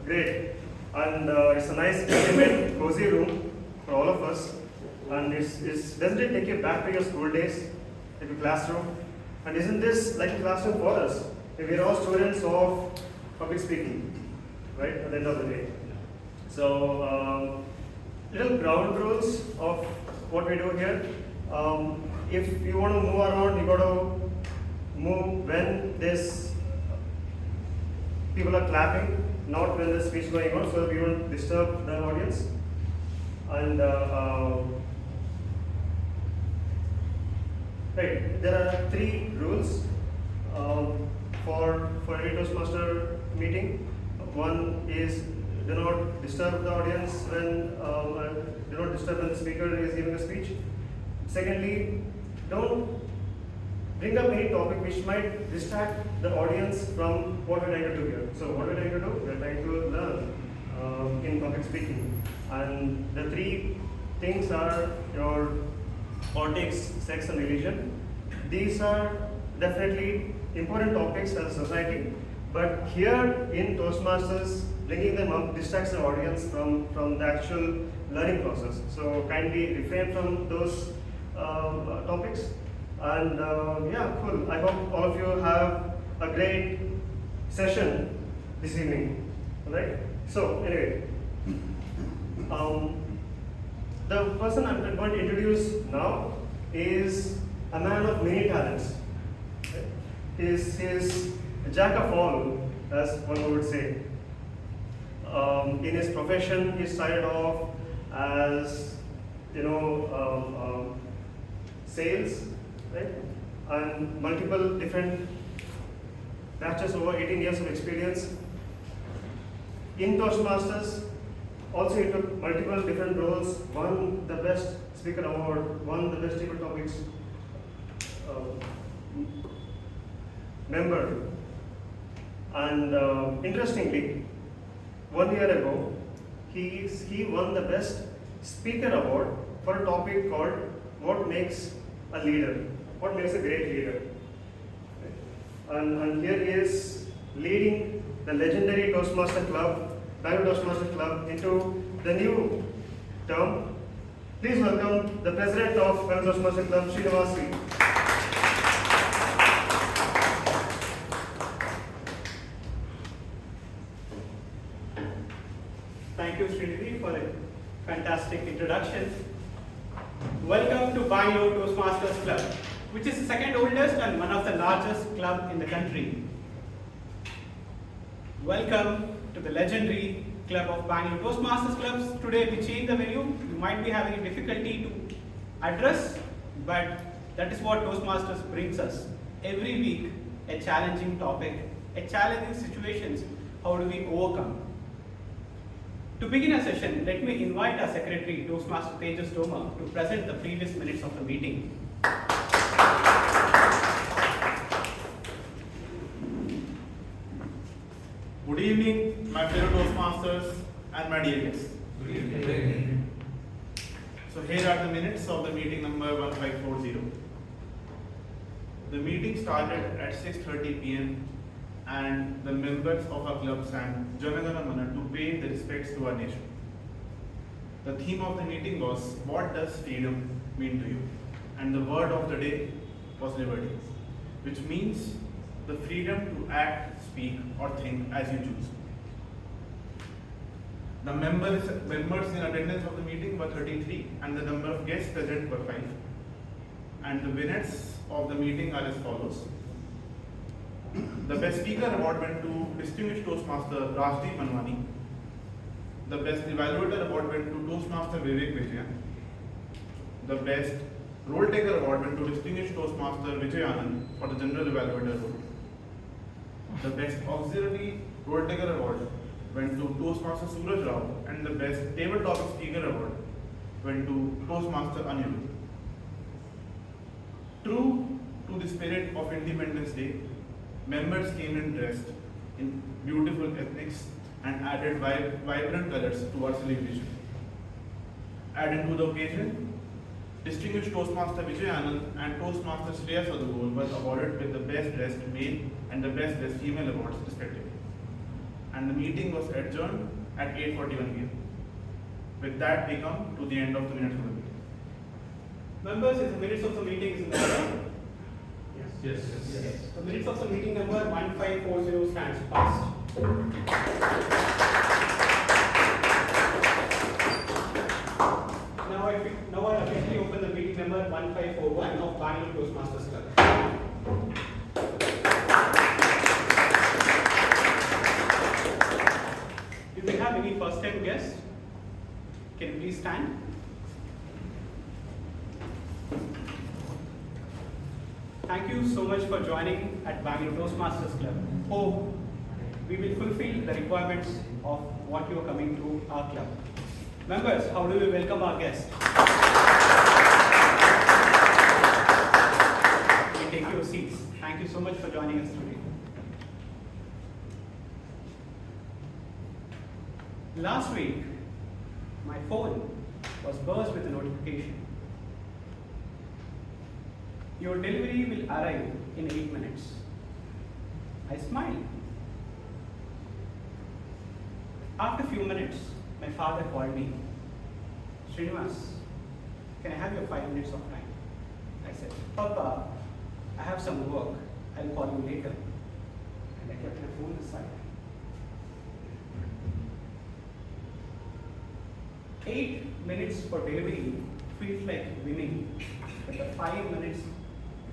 Great. And it's a nice, intimate, cozy room for all of us. And doesn't it take you back to your school days, like a classroom? And isn't this like a classroom for us? We're all students of public speaking, right? At the end of the day. So, little ground rules of what we do here. If you want to move around, you got to move when there's people are clapping, not when there's speech going on, so that we don't disturb the audience. And right, there are 3 rules for every Toastmaster meeting. One is do not disturb the audience when the speaker is giving a speech. Secondly, don't bring up any topic which might distract the audience from what we're trying to do here. So what we're trying to do? We're trying to learn in public speaking. And the 3 things are your politics, sex and religion. These are definitely important topics as a society. But here in Toastmasters, bringing them up distracts the audience from the actual learning process. So kindly refrain from those topics. And yeah, cool. I hope all of you have a great session this evening. Alright? So anyway, the person I'm going to introduce now is a man of many talents. Okay? He's a jack of all, as one would say. In his profession, he started off as sales, right? And multiple different batches, over 18 years of experience. In Toastmasters, also he took multiple different roles, won the Best Speaker Award, won the Best Table Topics member. And interestingly, 1 year ago, he won the Best Speaker Award for a topic called What Makes a Leader? What makes a great leader? And here he is leading the legendary Toastmaster Club, Bangalore Toastmasters Club, into the new term. Please welcome the president of Bangalore Toastmasters Club, Srinivasi. Thank you, Srinidhi, for a fantastic introduction. Welcome to Bangalore Toastmasters Club, which is the second oldest and one of the largest club in the country. Welcome to the legendary club of Bangalore Toastmasters Clubs. Today we changed the venue. You might be having a difficulty to address, but that is what Toastmasters brings us. Every week, a challenging topic, a challenging situations. How do we overcome? To begin a session, let me invite our secretary, Toastmaster Tejas Toma, to present the previous minutes of the meeting. Good evening, my fellow Toastmasters and my dear guests. Good evening. So here are the minutes of the meeting number 1540. The meeting started at 6:30 p.m. and the members of our club sang Jana Gana Mana to pay the respects to our nation. The theme of the meeting was, what does freedom mean to you? And the word of the day was liberty, which means the freedom to act, speak or think as you choose. The members in attendance of the meeting were 33 and the number of guests present were 5. And the minutes of the meeting are as follows. The Best Speaker Award went to Distinguished Toastmaster Rajdeep Manwani. The Best Evaluator Award went to Toastmaster Vivek Vijayan. The Best Role Taker Award went to Distinguished Toastmaster Vijay Anand for the General Evaluator role. The Best Auxiliary Role Taker Award went to Toastmaster Suraj Rao, and the Best Table Topic Speaker Award went to Toastmaster Anirudh. True to the spirit of Independence Day, members came in dressed in beautiful ethnics and added vibrant colors to our celebration. Adding to the occasion, Distinguished Toastmaster Vijay Anand and Toastmaster Shreya Sadugol were awarded with the Best Dressed Male and the Best Dressed Female awards respectively. And and the meeting was adjourned at 8:41 p.m. With that, we come to the end of the minutes of the meeting. Members, is the minutes of the meeting is in the order? Yes. The minutes of the meeting number 1540 stands passed. Now I officially open the meeting number 1541 of Bangalore Toastmasters Club. Do we have any first-time guests? Can you please stand? Thank you so much for joining at Bangalore Toastmasters Club. Hope we will fulfill the requirements of what you are coming to our club. Members, how do we welcome our guests? You take your seats. Thank you so much for joining us today. Last week, my phone was buzzed with a notification. Your delivery will arrive in 8 minutes. I smiled. After a few minutes, my father called me. Srinivas, can I have your 5 minutes of time? I said, Papa, I have some work. I'll call you later. And I kept my phone aside. 8 minutes for delivery feels like winning, but the 5 minutes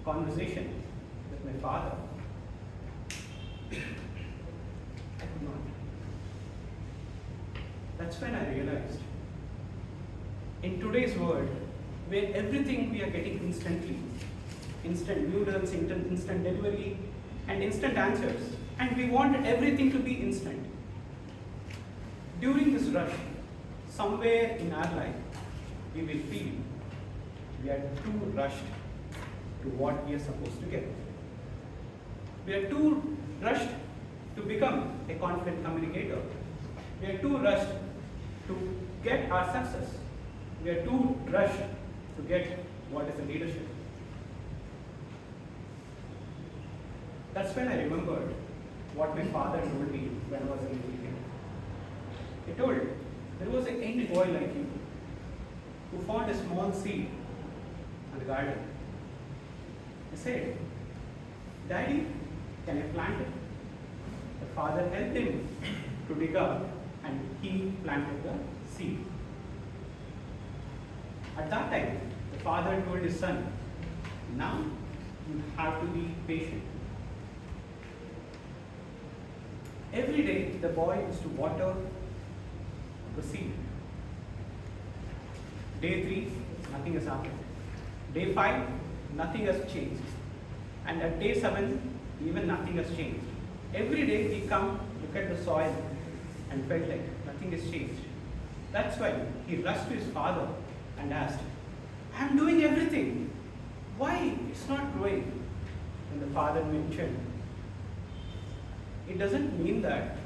conversation with my father, I could not. That's when I realized, in today's world, where everything we are getting instantly, instant noodles, instant delivery, and instant answers, and we want everything to be instant. During this rush, somewhere in our life, we will feel we are too rushed to what we are supposed to get. We are too rushed to become a confident communicator. We are too rushed to get our success. We are too rushed to get what is the leadership. That's when I remembered what my father told me when I was a little kid. He told, there was a young boy like you who found a small seed in the garden. He said, Daddy, can I plant it? The father helped him to dig up and he planted the seed. At that time, the father told his son, now you have to be patient. Every day, the boy used to water the seed. Day 3, nothing has happened. Day 5, nothing has changed. And at day 7, even nothing has changed. Every day he come, look at the soil and felt like nothing has changed. That's why he rushed to his father and asked, I'm doing everything. Why it's not growing? And the father mentioned, it doesn't mean that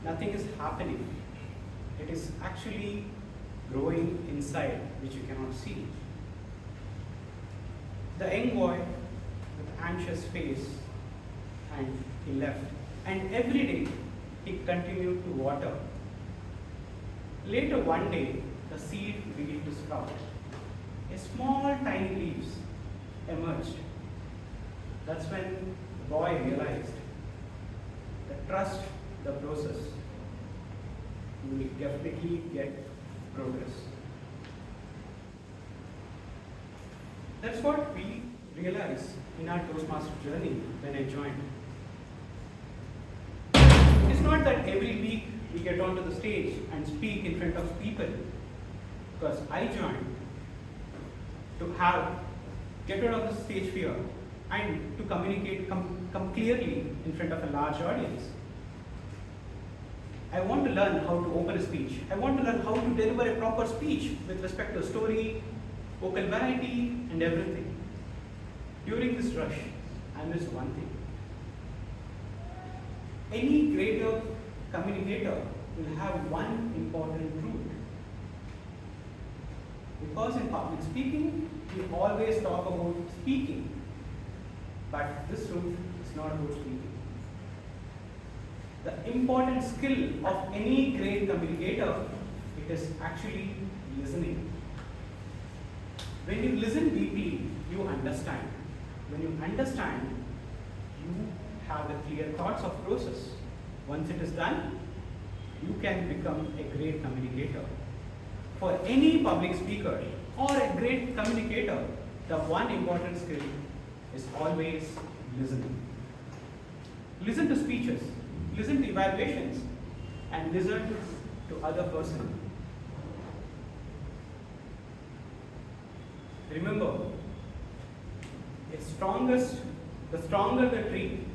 nothing is happening. It is actually growing inside, which you cannot see. The young boy with anxious face, and he left. And every day he continued to water. Later one day, the seed began to sprout. A small tiny leaves emerged. That's when the boy realized that trust the process. You will definitely get progress. That's what we realized in our Toastmaster journey when I joined. It's not that every week we get onto the stage and speak in front of people, because I joined to get rid of the stage fear and to communicate, come clearly in front of a large audience. I want to learn how to open a speech. I want to learn how to deliver a proper speech with respect to story, vocal variety, and everything. During this rush, I missed one thing. Any greater communicator will have one important truth. Because in public speaking, we always talk about speaking, but this truth is not about speaking. The the important skill of any great communicator, it is actually listening. When you listen deeply, you understand. When you understand, you have the clear thoughts of process. Once it is done, you can become a great communicator. For any public speaker or a great communicator, the one important skill is always listening. Listen to speeches, listen to evaluations, and listen to other person. Remember, the stronger the tree,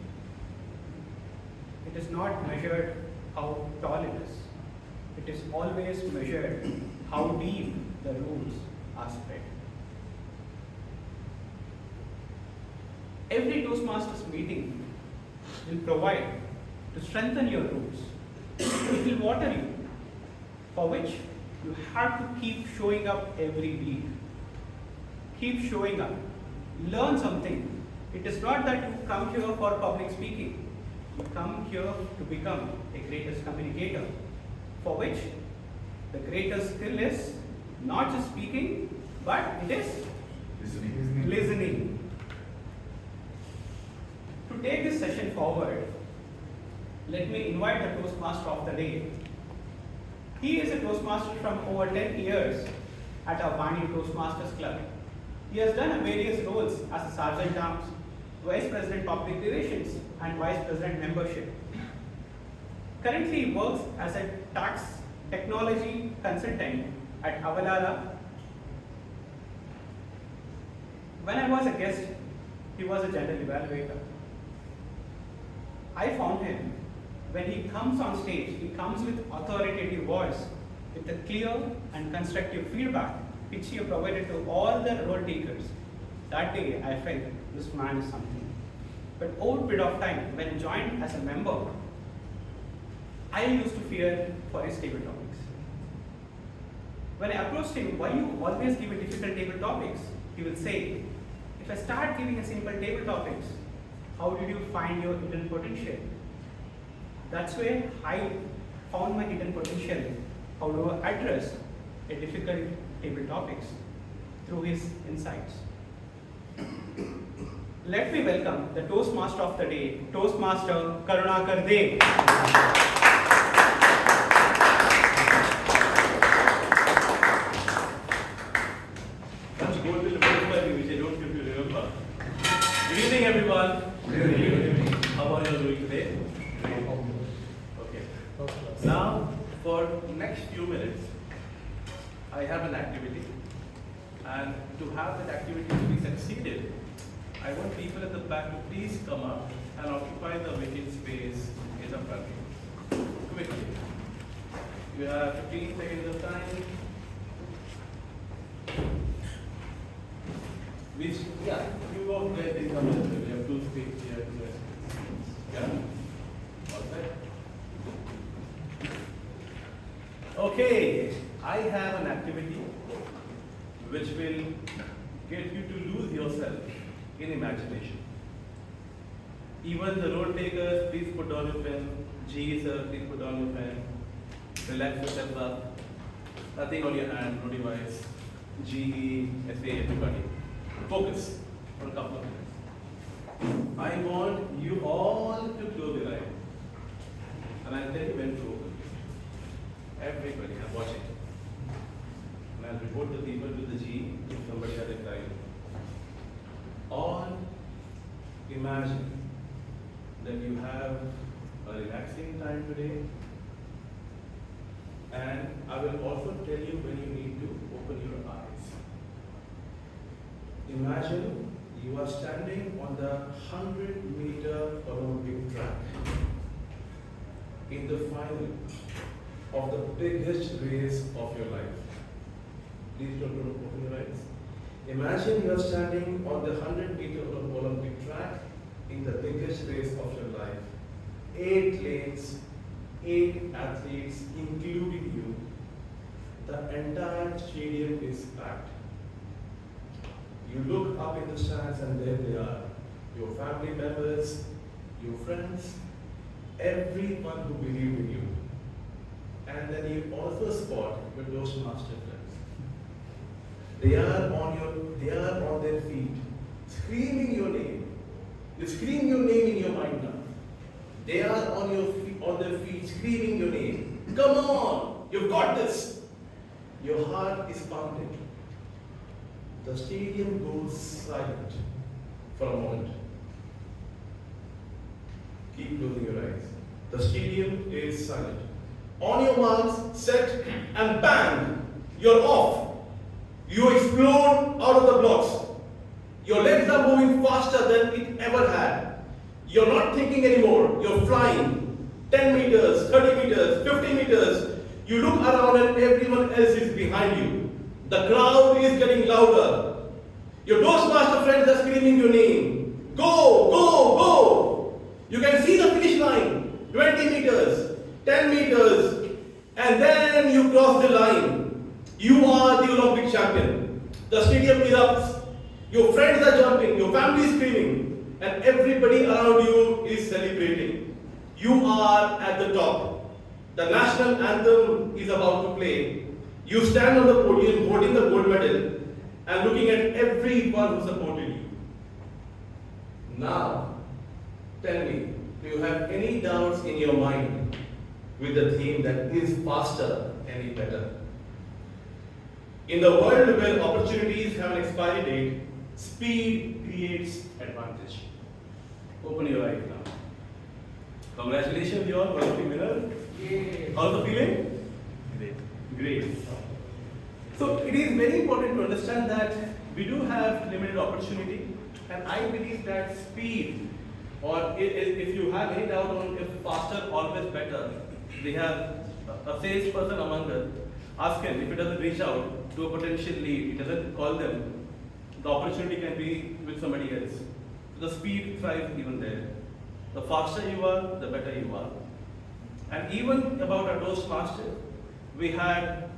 it is not measured how tall it is. It is always measured how deep the roots are spread. Every Toastmasters meeting will provide to strengthen your roots. It will water you, for which you have to keep showing up every week. Keep showing up. Learn something. It is not that you come here for public speaking. You come here to become a greatest communicator, for which the greatest skill is not just speaking, but it is listening. To take this session forward, let me invite the Toastmaster of the day. He is a Toastmaster from over 10 years at our Bangalore Toastmasters Club. He has done various roles as a Sergeant Arms, Vice President Public Relations, and Vice President Membership. Currently, he works as a tax technology consultant at Avalara. When I was a guest, he was a general evaluator. I found him, when he comes on stage, he comes with authoritative voice, with a clear and constructive feedback, which he provided to all the role takers. That day, I felt this man is something. But over a period of time, when I joined as a member, I used to fear for his table topics. When I approached him, why you always give a difficult table topics? He will say, if I start giving a simple table topics, how did you find your hidden potential? That's where I found my hidden potential, how to address a difficult table topics through his insights. Let me welcome the Toastmaster of the day, Toastmaster Karunakar Dev. That's going to remember which I don't give you remember. Good evening, everyone. Good evening. How are you doing today? Okay. Now, for next few minutes, I have an activity, and to have that activity to be succeeded, I want people at the back to please come up and occupy the vacant space in the front row. Quickly. You have 15 seconds of time. Which, yeah, you go there, they come in. We have two spaces here. Yeah? All set? Okay, I have an activity which will get you to lose yourself in imagination. Even the road takers, please put down your pen. G, sir, please put down your pen. Relax yourself up. Nothing on your hand, no device. G, SA, everybody. Focus for a couple of minutes. I want you all to close your eyes. And I'll tell you when to open. Everybody, I'm watching. And I'll report the people to the G if somebody has a time. All imagine that you have a relaxing time today. And I will also tell you when you need to open your eyes. Imagine you are standing on the 100-meter Olympic track in the final of the biggest race of your life. Please don't open your eyes. Imagine you are standing on the 100-meter Olympic track in the biggest race of your life. 8 lanes, 8 athletes, including you. The entire stadium is packed. You look up in the stands and there they are. Your family members, your friends, everyone who believed in you. And then you also spot your Toastmaster friends. They are on their feet, screaming your name. You scream your name in your mind now. They are on their feet, screaming your name. Come on, you've got this. Your heart is pounding. The stadium goes silent for a moment. Keep closing your eyes. The stadium is silent. On your marks, set, and bang, you're off. You explode out of the blocks. Your legs are moving faster than it ever had. You're not thinking anymore. You're flying. 10 meters, 30 meters, 50 meters. You look around and everyone else is behind you. The crowd is getting louder. Your Toastmaster friends are screaming your name. Go, go, go. You can see the finish line. 20 meters, 10 meters. And then you cross the line. You are the Olympic champion. The stadium erupts. Your friends are jumping. Your family is screaming. And everybody around you is celebrating. You are at the top. The national anthem is about to play. You stand on the podium holding the gold medal and looking at everyone who supported you. Now, tell me, do you have any doubts in your mind with the theme that is faster, any better? In the world where opportunities have an expiry date, speed creates advantage. Open your eyes now. Congratulations, you all, one of the winners. How's the feeling? Great. Great. So it is very important to understand that we do have limited opportunity, and I believe that speed, or if you have any doubt on if faster always better, we have a salesperson among us. Ask him if he doesn't reach out to a potential lead, he doesn't call them, the opportunity can be with somebody else. The speed thrives even there. The faster you are, the better you are. And even about our Toastmaster, we had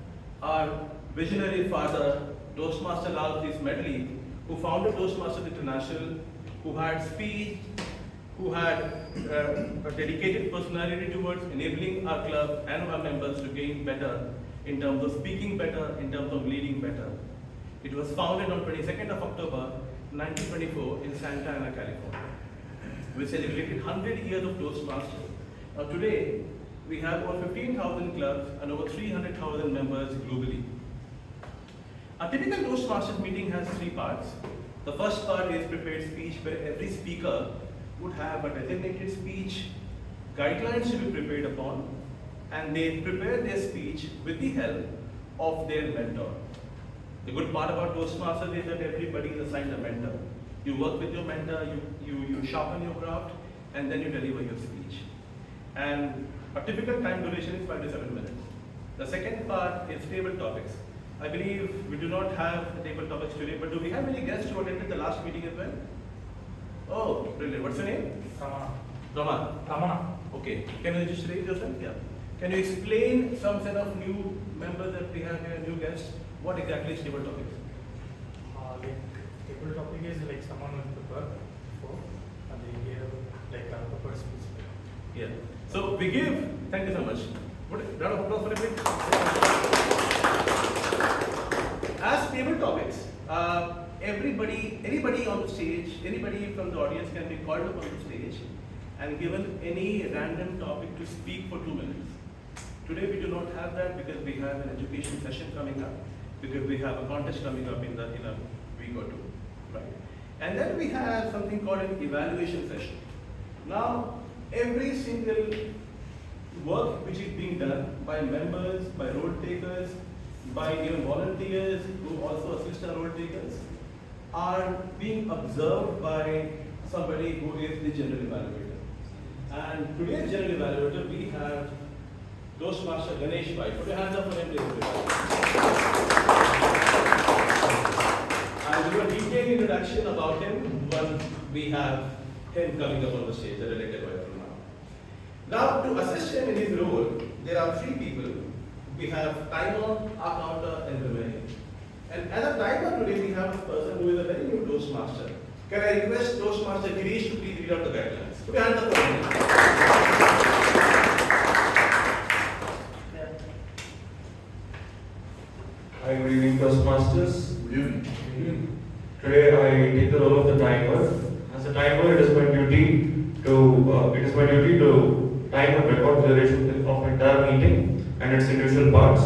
our visionary father, Toastmaster Laljeet Medley, who founded Toastmasters International, who had speed, who had a dedicated personality towards enabling our club and our members to gain better in terms of speaking better, in terms of leading better. It was founded on 22nd of October 1924 in Santa Ana, California. We celebrated 100 years of Toastmasters. Now today, we have over 15,000 clubs and over 300,000 members globally. A typical Toastmasters meeting has three parts. The first part is prepared speech, where every speaker would have a designated speech, guidelines to be prepared upon, and they prepare their speech with the help of their mentor. The good part about Toastmasters is that everybody is assigned a mentor. You work with your mentor, you sharpen your craft, and then you deliver your speech. And a typical time duration is 5 to 7 minutes. The second part is table topics. I believe we do not have table topics today, but do we have any guests who attended the last meeting as well? Oh, brilliant. What's your name? Ramana. Ramana. Okay. Can you just raise yourself? Yeah. Can you explain some set of new members that we have here, new guests? What exactly is table topics? Table topic is like someone will prepare before and they give like a prepared speech. Yeah. So we give, thank you so much. Round of applause for everybody. As table topics, anybody on the stage, anybody from the audience can be called up on the stage and given any random topic to speak for 2 minutes. Today we do not have that because we have an education session coming up, because we have a contest coming up in a week or two, right? And then we have something called an evaluation session. Now, every single work which is being done by members, by role takers, by even volunteers who also assist our role takers, are being observed by somebody who is the general evaluator. And today's general evaluator, we have Toastmaster Ganesh Bhai. Put your hands up for him, please. I'll do a detailed introduction about him once we have him coming up on the stage, the related by from now. Now, to assist him in his role, there are three people. We have timer, accounter, and grammarian. And as a timer today, we have a person who is a very new Toastmaster. Can I request Toastmaster Girish to please read out the guidelines? Put your hands up for him. take the role of the timer. As a timer, it is my duty to time and record the duration of entire meeting and its individual parts.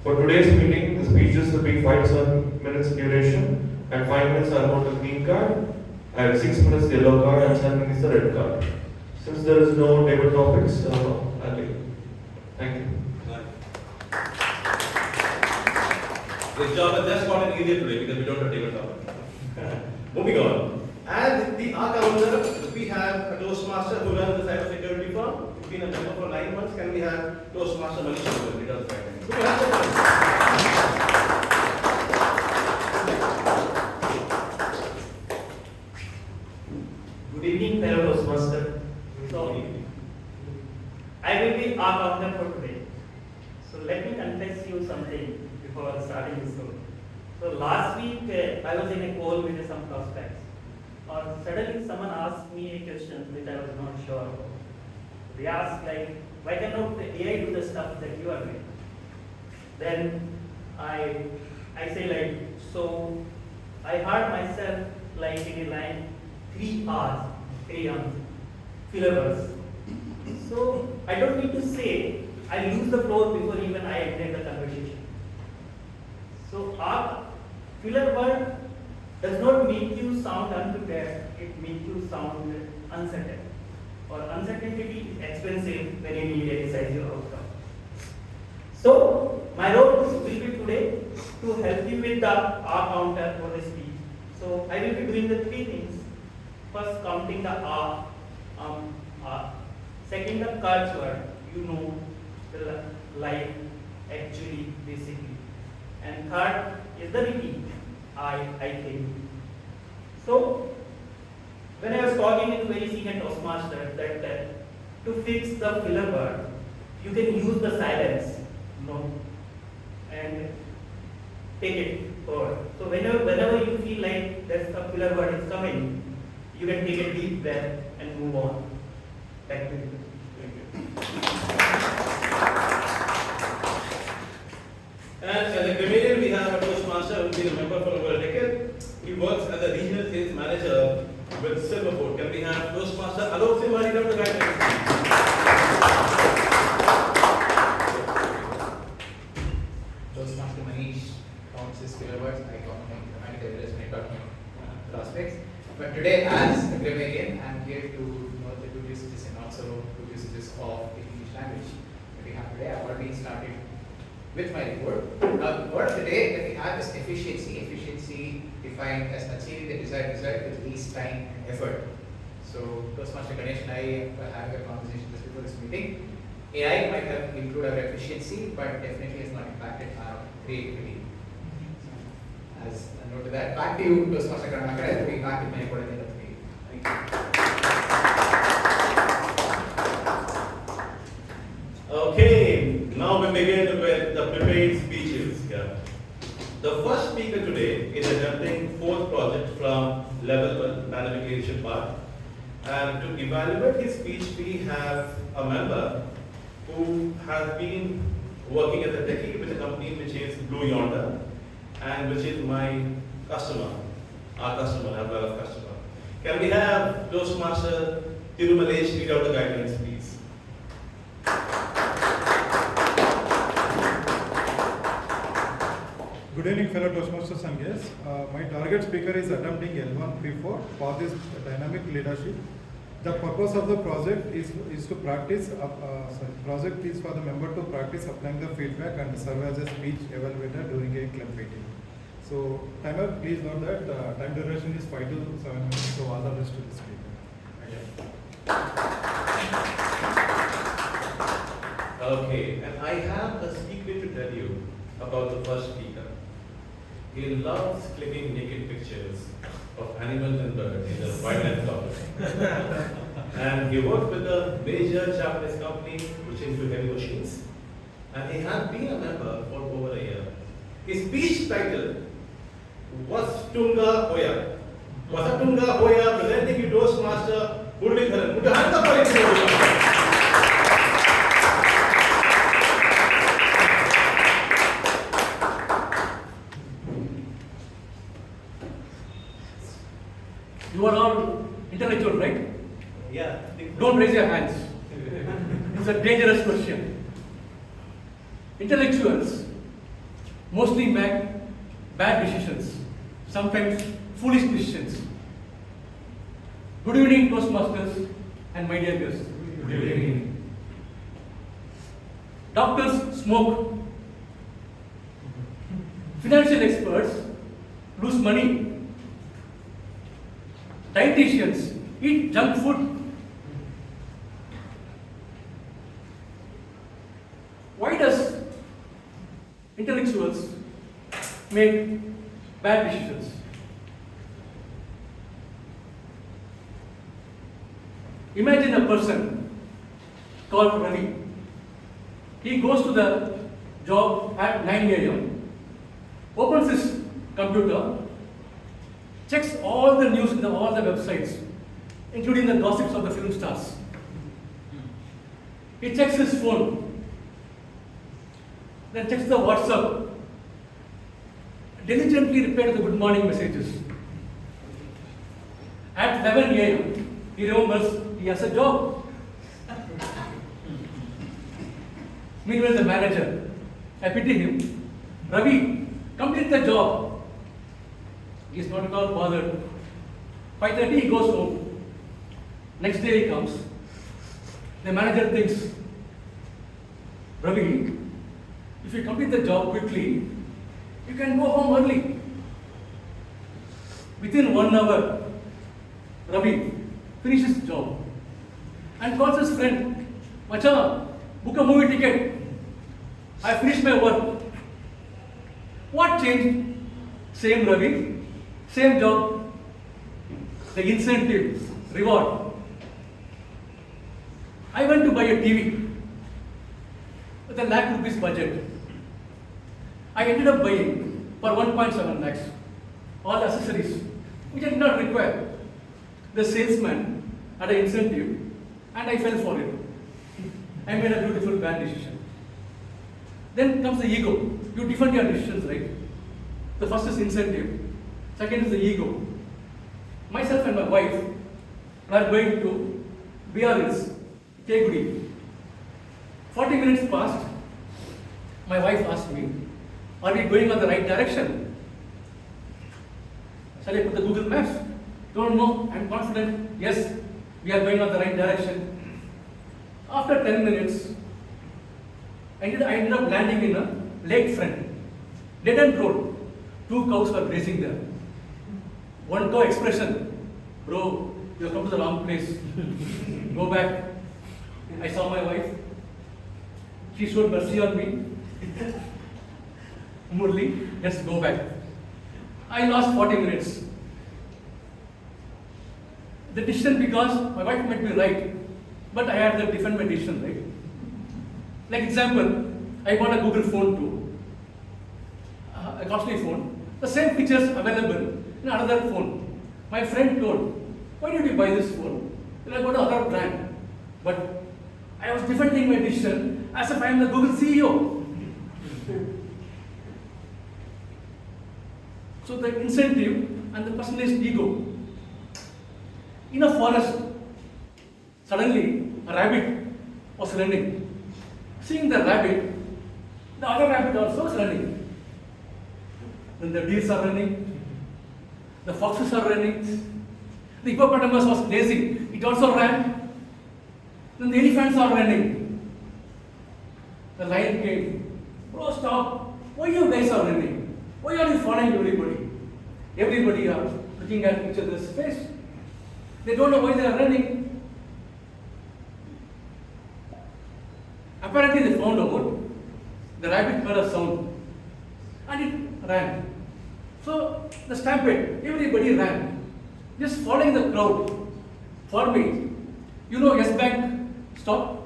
For today's meeting, the speeches will be 5 to 7 minutes in duration, and 5 minutes are about the green card, and 6 minutes the yellow card, and 7 minutes the red card. Since there is no table topics, I'll take it. Thank you. The job has just gotten easier today because we don't have table topic. Moving on. And the counter, we have a Toastmaster who runs the cybersecurity firm. He's been a member for 9 months. Can we have Toastmaster Manisha who does that? So we have Good evening, fellow Toastmaster. So, I will be our counter for today. So let me confess you something before starting this show. So last week I was in a call with some prospects. Suddenly someone asked me a question which I was not sure about. They asked like, why cannot the AI do the stuff that you are doing? Then I say like, so I heard myself like in a line 3 hours, filler words. So I don't need to say, I lose the floor before even I enter the conversation. So our filler word does not make you sound unprepared, it makes you sound uncertain. Or uncertainty is expensive when you need a decisive outcome. So my role will be today to help you with the R counter for the speech. So I will be doing the 3 things. First, counting the R. Second, the curse word. You know, the like, actually, basically. And third is the repeat. I think. So, when I was talking with very senior Toastmaster that to fix the filler word, you can use the silence, and take it forward. So whenever you feel like there's a filler word is coming, you can take a deep breath and move on. Back to you. Thank you. And as a comedian, we have a Toastmaster who has been a member for over a decade. He works as a regional sales manager with Silverport. Can we have Toastmaster Alok Simari come to guidance? Toastmaster Manish counts his filler words. I count my grammatic errors when I talk to prospects. But today, as a grammarian, I am here to know the 2 usages and also 2 usages of the English language that we have today. I have already started with my report. Now, the word of the day that we have is efficiency. Efficiency defined as achieving the desired result with least time and effort. So, Toastmaster Ganesh and I were having a conversation just before this meeting. AI might have improved our efficiency, but definitely has not impacted our creativity. As a note to that, back to you, Toastmaster Karnakar. I will be back with my report at the end of the day. Thank you. Okay, now we begin with the prepared speeches. The first speaker today is attempting 4th project from level 1 dynamic leadership part. And to evaluate his speech, we have a member who has been working as a techie with a company which is Blue Yonder, and which is my customer, our customer, as well as customer. Can we have Toastmaster Tirumalesh read out the guidelines, please? Good evening, fellow Toastmasters and guests. My target speaker is attempting L1 P4 for this dynamic leadership. The purpose of the project is to practice. Project is for the member to practice applying the feedback and serve as a speech evaluator during a club meeting. So, timer, please note that time duration is 5 to 7 minutes. So, all the best to the speaker. Okay, and I have a secret to tell you about the first speaker. He loves clicking naked pictures of animals and birds in the wildlife topic. And he worked with a major Japanese company which into heavy machines. And he has been a member for over a year. His speech title was Tunga Hoya. Wasatunga Hoya presenting you Toastmaster Muralidharan. Put your hands up for him. Intellectuals mostly make bad decisions, sometimes foolish decisions. Good evening, Toastmasters and my dear guests. Good evening. Doctors smoke. Financial experts lose money. Dietitians eat junk food. Why does intellectuals make bad decisions? Imagine a person called Ravi. He goes to the job at 9 a.m., opens his computer, checks all the news in all the websites, including the gossips of the film stars. He checks his phone, then checks the WhatsApp, diligently replies to the good morning messages. At 11 a.m., he remembers he has a job. Meanwhile, the manager, I pity him. Ravi, complete the job. He is not at all bothered. 5:30 he goes home. Next day he comes. The manager thinks, Ravi, if you complete the job quickly, you can go home early. Within 1 hour, Ravi finishes his job and calls his friend, Macha, book a movie ticket. I finished my work. What changed? Same Ravi, same job. The incentive, reward. I went to buy a TV with a lakh rupees budget. I ended up buying for 1.7 lakhs all accessories which I did not require. The salesman had an incentive and I fell for it. I made a beautiful bad decision. Then comes the ego. You defend your decisions, right? The first is incentive, second is the ego. Myself and my wife were going to BRS, Kegudi. 40 minutes passed. My wife asked me, are we going on the right direction? Shall I put the Google Maps? Don't know, I'm confident, yes, we are going on the right direction. After 10 minutes, I ended up landing in a lakefront, dead-end road. 2 cows were grazing there. One cow expression, bro, you have come to the wrong place. Go back. I saw my wife. She showed mercy on me. Murli, let's go back. I lost 40 minutes. The decision, because my wife might be right, but I had to defend my decision, right? Like example, I bought a Google phone too, a costly phone. The same features available in another phone. My friend told, why did you buy this phone? Then I got another brand. But I was defending my decision as if I am the Google CEO. So the incentive and the personalized ego. In a forest, suddenly a rabbit was running. Seeing the rabbit, the other rabbit also was running. Then the deers are running, the foxes are running, the hippopotamus was lazy, it also ran. Then the elephants are running. The lion came, bro, stop, why you guys are running? Why are you following everybody? Everybody are looking at each other's face. They don't know why they are running. Apparently they found out the rabbit heard a sound and it ran. So the stampede, everybody ran. Just following the crowd. For me, you know Yes Bank stock?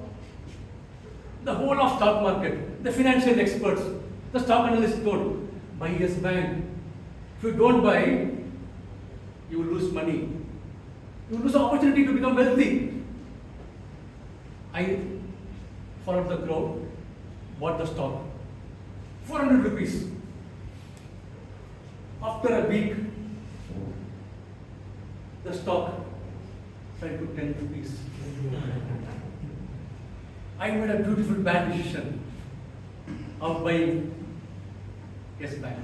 The whole of stock market, the financial experts, the stock analysts told, buy Yes Bank. If you don't buy, you will lose money. You will lose the opportunity to become wealthy. I followed the crowd, bought the stock, 400 rupees. After a week, the stock fell to 10 rupees. I made a beautiful bad decision. of buying Yes Bank.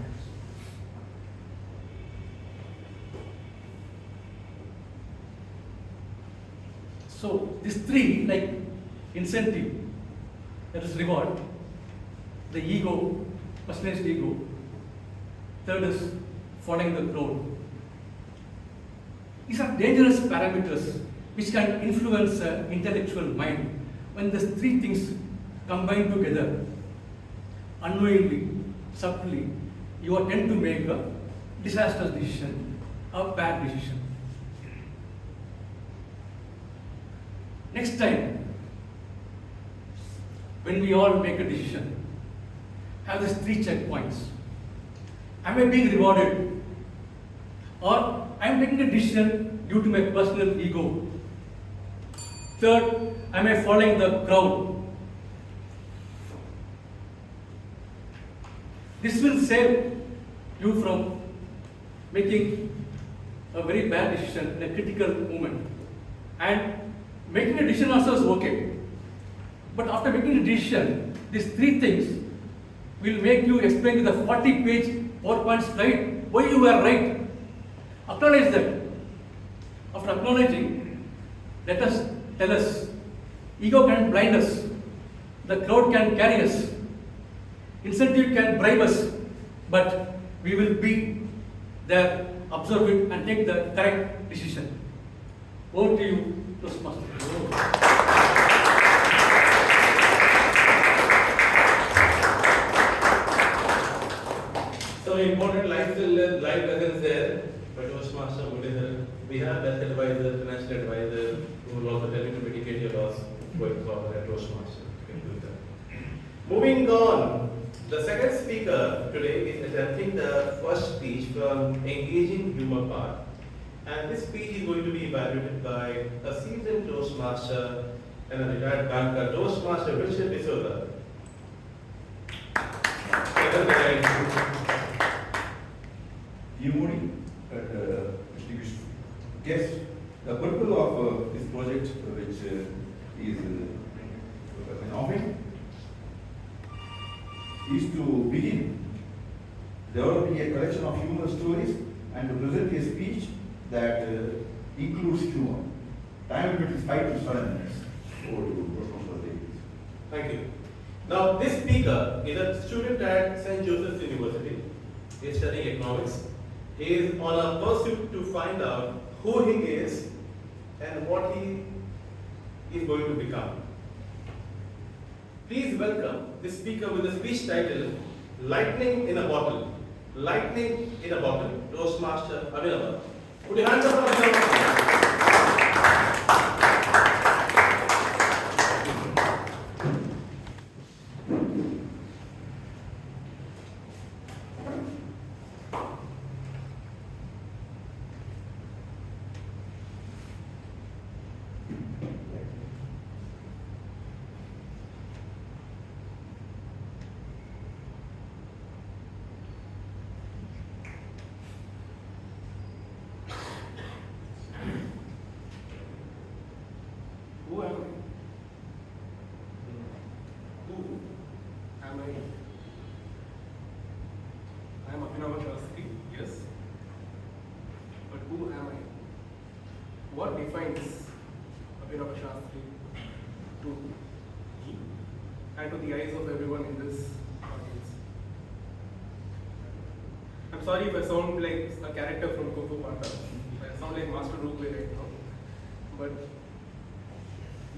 So these three, like incentive, that is reward, the ego, personalized ego. Third is following the crowd. These are dangerous parameters which can influence the intellectual mind. When these three things combine together, unknowingly, subtly, you are tend to make a disastrous decision, a bad decision. Next time, when we all make a decision, have these three checkpoints. Am I being rewarded? Or I am taking a decision due to my personal ego. Third, am I following the crowd? This will save you from making a very bad decision in a critical moment. And making a decision also is okay. But after making a decision, these three things will make you explain the 40-page PowerPoint slide why you were right. Acknowledge that. After acknowledging, let us tell us. Ego can blind us. The crowd can carry us. Incentive can bribe us. But we will be there, observe it, and take the correct decision. Over to you, Toastmasters. So important life lessons there. But Toastmaster, we have best advisor, financial advisor, who will also tell you to mitigate your loss going forward at Toastmaster. You can do that. Moving on, the second speaker today is attempting the first speech from engaging humor part. And this speech is going to be evaluated by a seasoned Toastmaster and a retired banker, Toastmaster Richard D'Souza. Good morning, distinguished guests. The purpose of this project, which is an offering, is to begin developing a collection of humorous stories and to present a speech that includes humor. Time limit is 5 to 7 minutes. Over to Toastmaster. Thank you. Now, this speaker is a student at St. Joseph's University. He is studying economics. He is on a pursuit to find out who he is and what he is going to become. Please welcome this speaker with a speech title, Lightning in a Bottle. Lightning in a Bottle, Toastmaster Abhinav. Put your hands up for Abhinav. Who am I? Who am I? I am Abhinav Shastri, yes. But who am I? What defines Abhinav Shastri to me and to the eyes of everyone in this audience? I'm sorry if I sound like a character from Kung Fu Panda. I sound like Master Rookwe right now. But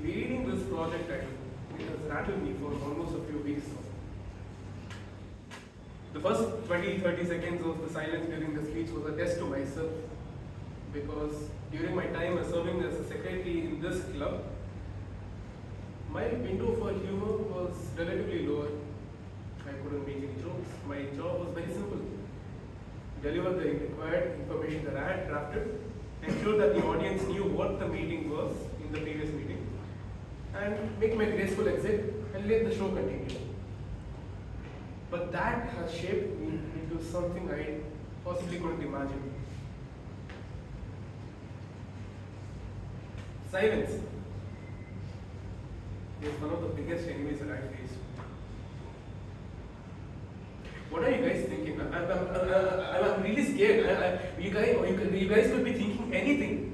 leading this project, it has rattled me for almost a few weeks now. The first 20-30 seconds of the silence during the speech was a test to myself, because during my time as serving as a secretary in this club, my window for humor was relatively lower. I couldn't make any jokes. My job was very simple. Deliver the required information that I had drafted, ensure that the audience knew what the meeting was in the previous meeting, and make my graceful exit and let the show continue. But that has shaped me into something I possibly couldn't imagine. Silence is one of the biggest enemies that I faced. What are you guys thinking? I'm really scared. You guys could be thinking anything.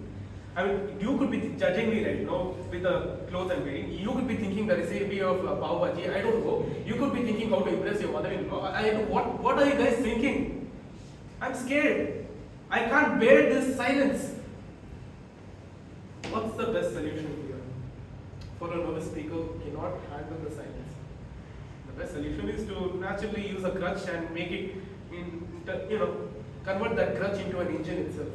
I mean, you could be judging me right now with the clothes I'm wearing. You could be thinking the recipe of pav bhaji. I don't know. You could be thinking how to impress your mother-in-law. What are you guys thinking? I'm scared. I can't bear this silence. What's the best solution here? For a novice speaker who cannot handle the silence, the best solution is to naturally use a crutch and make it convert that crutch into an engine itself.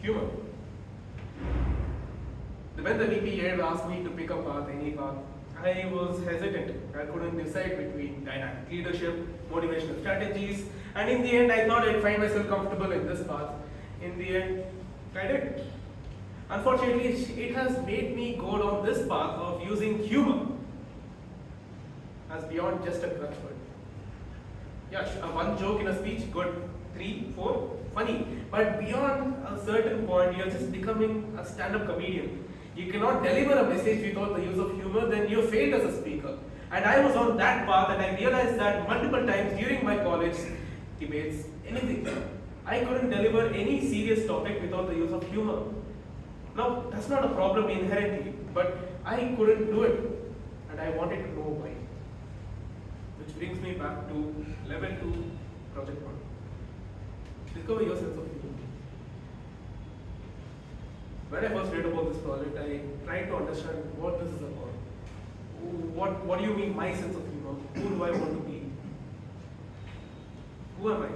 Humor. When the VP here asked me to pick a path, any path, I was hesitant. I couldn't decide between dynamic leadership, motivational strategies, and in the end I thought I'd find myself comfortable in this path. In the end, I did. Unfortunately, it has made me go down this path of using humor as beyond just a crutch word. Yeah, one joke in a speech, good. 3, 4, funny. But beyond a certain point, you're just becoming a stand-up comedian. You cannot deliver a message without the use of humor, then you failed as a speaker. And I was on that path, and I realized that multiple times during my college debates, anything. I couldn't deliver any serious topic without the use of humor. Now, that's not a problem inherently, but I couldn't do it, and I wanted to know why. Which brings me back to level 2, project 1. Discover your sense of humor. When I first read about this project, I tried to understand what this is about. What do you mean, my sense of humor? Who do I want to be? Who am I?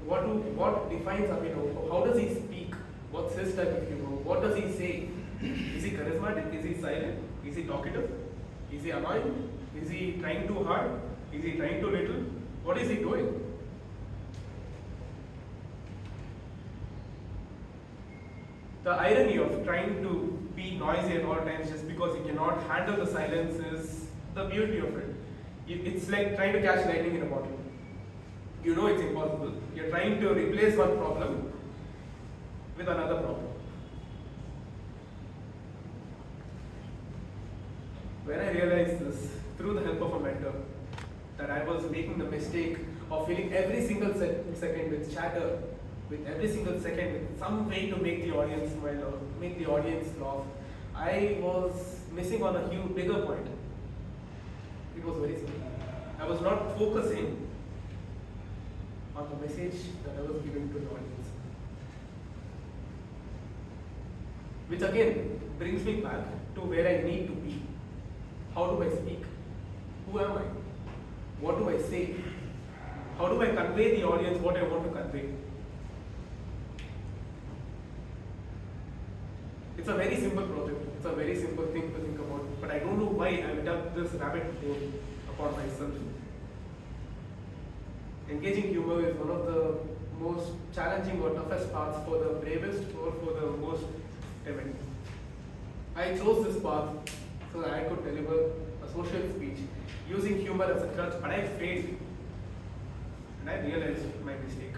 What defines Abhinav? How does he speak? What's his type of humor? What does he say? Is he charismatic? Is he silent? Is he talkative? Is he annoying? Is he trying too hard? Is he trying too little? What is he doing? The irony of trying to be noisy at all times just because you cannot handle the silence is the beauty of it. It's like trying to catch lightning in a bottle. You know it's impossible. You're trying to replace one problem with another problem. When I realized this, through the help of a mentor, that I was making the mistake of filling every single second with chatter, with every single second with some way to make the audience smile or make the audience laugh, I was missing on a huge bigger point. It was very simple. I was not focusing on the message that I was giving to the audience. Which again brings me back to where I need to be. How do I speak? Who am I? What do I say? How do I convey the audience what I want to convey? It's a very simple project. It's a very simple thing to think about. But I don't know why I went up this rabbit hole upon myself. Engaging humor is one of the most challenging or toughest paths for the bravest or for the most timid. I chose this path so that I could deliver a social speech using humor as a crutch, but I failed. And I realized my mistake.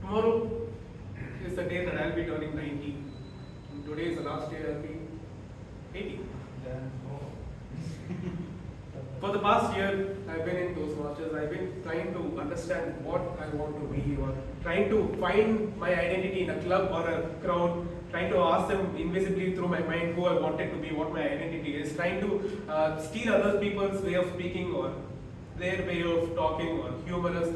Tomorrow is the day that I'll be turning 90. And today is the last day I'll be 80. For the past year, I've been in Toastmasters. I've been trying to understand what I want to be, or trying to find my identity in a club or a crowd, trying to ask them invisibly through my mind who I wanted to be, what my identity is, trying to steal other people's way of speaking or their way of talking or humorous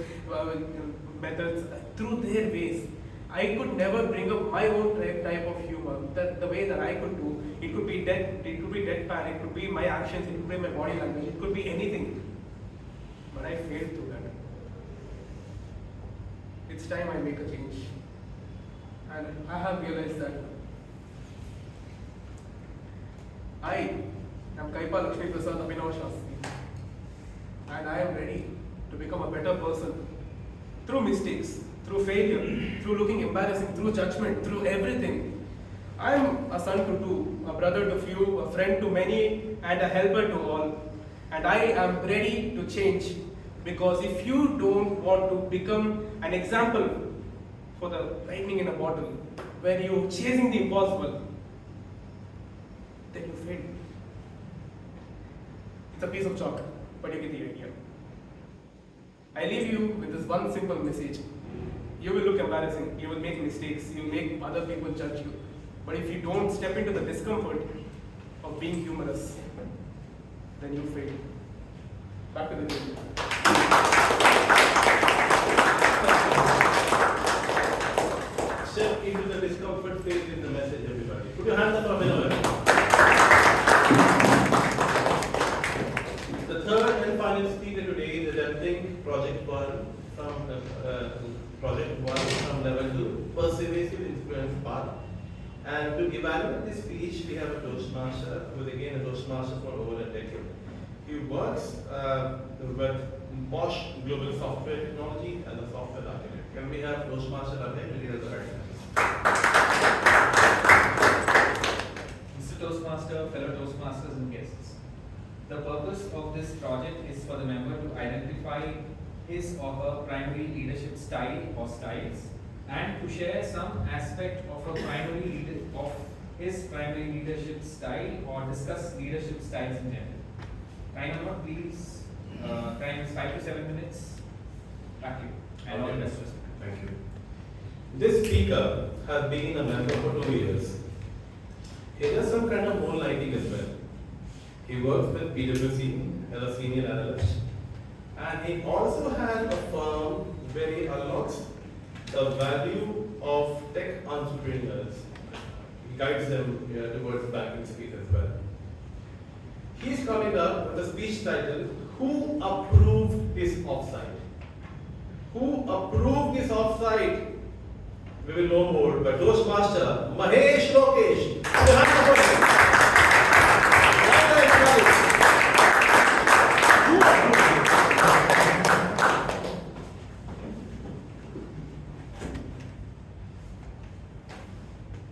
methods through their ways. I could never bring up my own type of humor, the way that I could do. It could be deadpan, it could be my actions, it could be my body language, it could be anything. But I failed through that. It's time I make a change. And I have realized that I am Kaipa Lakshmi Prasad Abhinav Shastri. And I am ready to become a better person through mistakes, through failure, through looking embarrassing, through judgment, through everything. I am a son to two, a brother to few, a friend to many, and a helper to all. And I am ready to change, because if you don't want to become an example for the lightning in a bottle, where you're chasing the impossible, then you fail. It's a piece of chalk, but you get the idea. I leave you with this one simple message. You will look embarrassing, you will make mistakes, you will make other people judge you. But if you don't step into the discomfort of being humorous, then you fail. Back to the table. Step into the discomfort phase is the message, everybody. Put your hands up for a minute. The third and final speaker today is adapting project one from level 2, persuasive influence path. And to evaluate this speech, we have a Toastmaster, who is again a Toastmaster for over a decade. He works with Bosch Global Software Technology as a software architect. Can we have Toastmaster Abhay to lead us ahead? Mr. Toastmaster, fellow Toastmasters and guests. The purpose of this project is for the member to identify his or her primary leadership style or styles and to share some aspect of his primary leadership style or discuss leadership styles in general. Time number, please. Time is 5 to 7 minutes. Back to you. And all the best. Thank you. This speaker has been a member for 2 years. He does some kind of moonlighting as well. He works with PwC as a senior analyst, and he also has a firm where he unlocks the value of tech entrepreneurs. He guides them towards banking space as well. He's coming up with a speech title, Who Approved This Offsite? Who approved this offsite? We will know more by Toastmaster Mahesh Lokesh.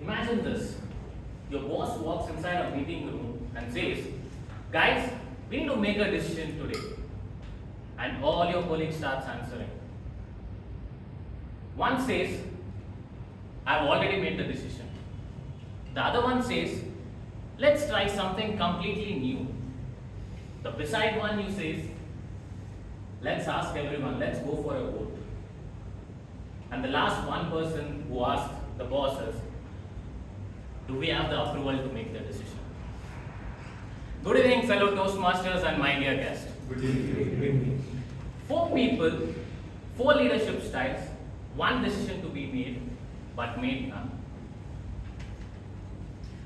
Imagine this. Your boss walks inside a meeting room and says, guys, we need to make a decision today. And all your colleagues starts answering. One says, I've already made the decision. The other one says, let's try something completely new. The beside one you says, let's ask everyone, let's go for a vote. And the last one person who asked the boss is, do we have the approval to make the decision? Good evening, fellow Toastmasters and my dear guest. Good evening. 4 people, 4 leadership styles, 1 decision to be made, but made none.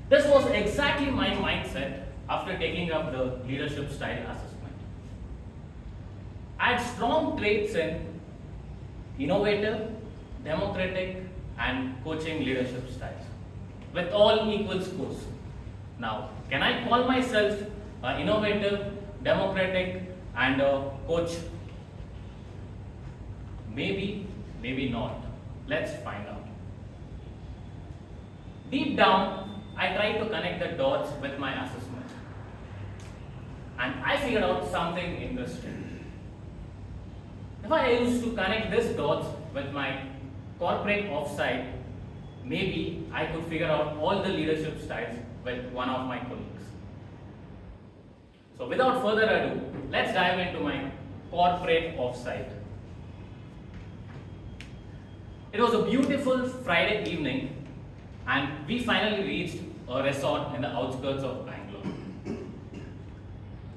This was exactly my mindset after taking up the leadership style assessment. I had strong traits in innovative, democratic, and coaching leadership styles, with all equal scores. Now, can I call myself innovative, democratic, and coach? Maybe, maybe not. Let's find out. Deep down, I tried to connect the dots with my assessment. And I figured out something interesting. If I used to connect these dots with my corporate offsite, maybe I could figure out all the leadership styles with one of my colleagues. So without further ado, let's dive into my corporate offsite. It was a beautiful Friday evening, and we finally reached a resort in the outskirts of Bangalore.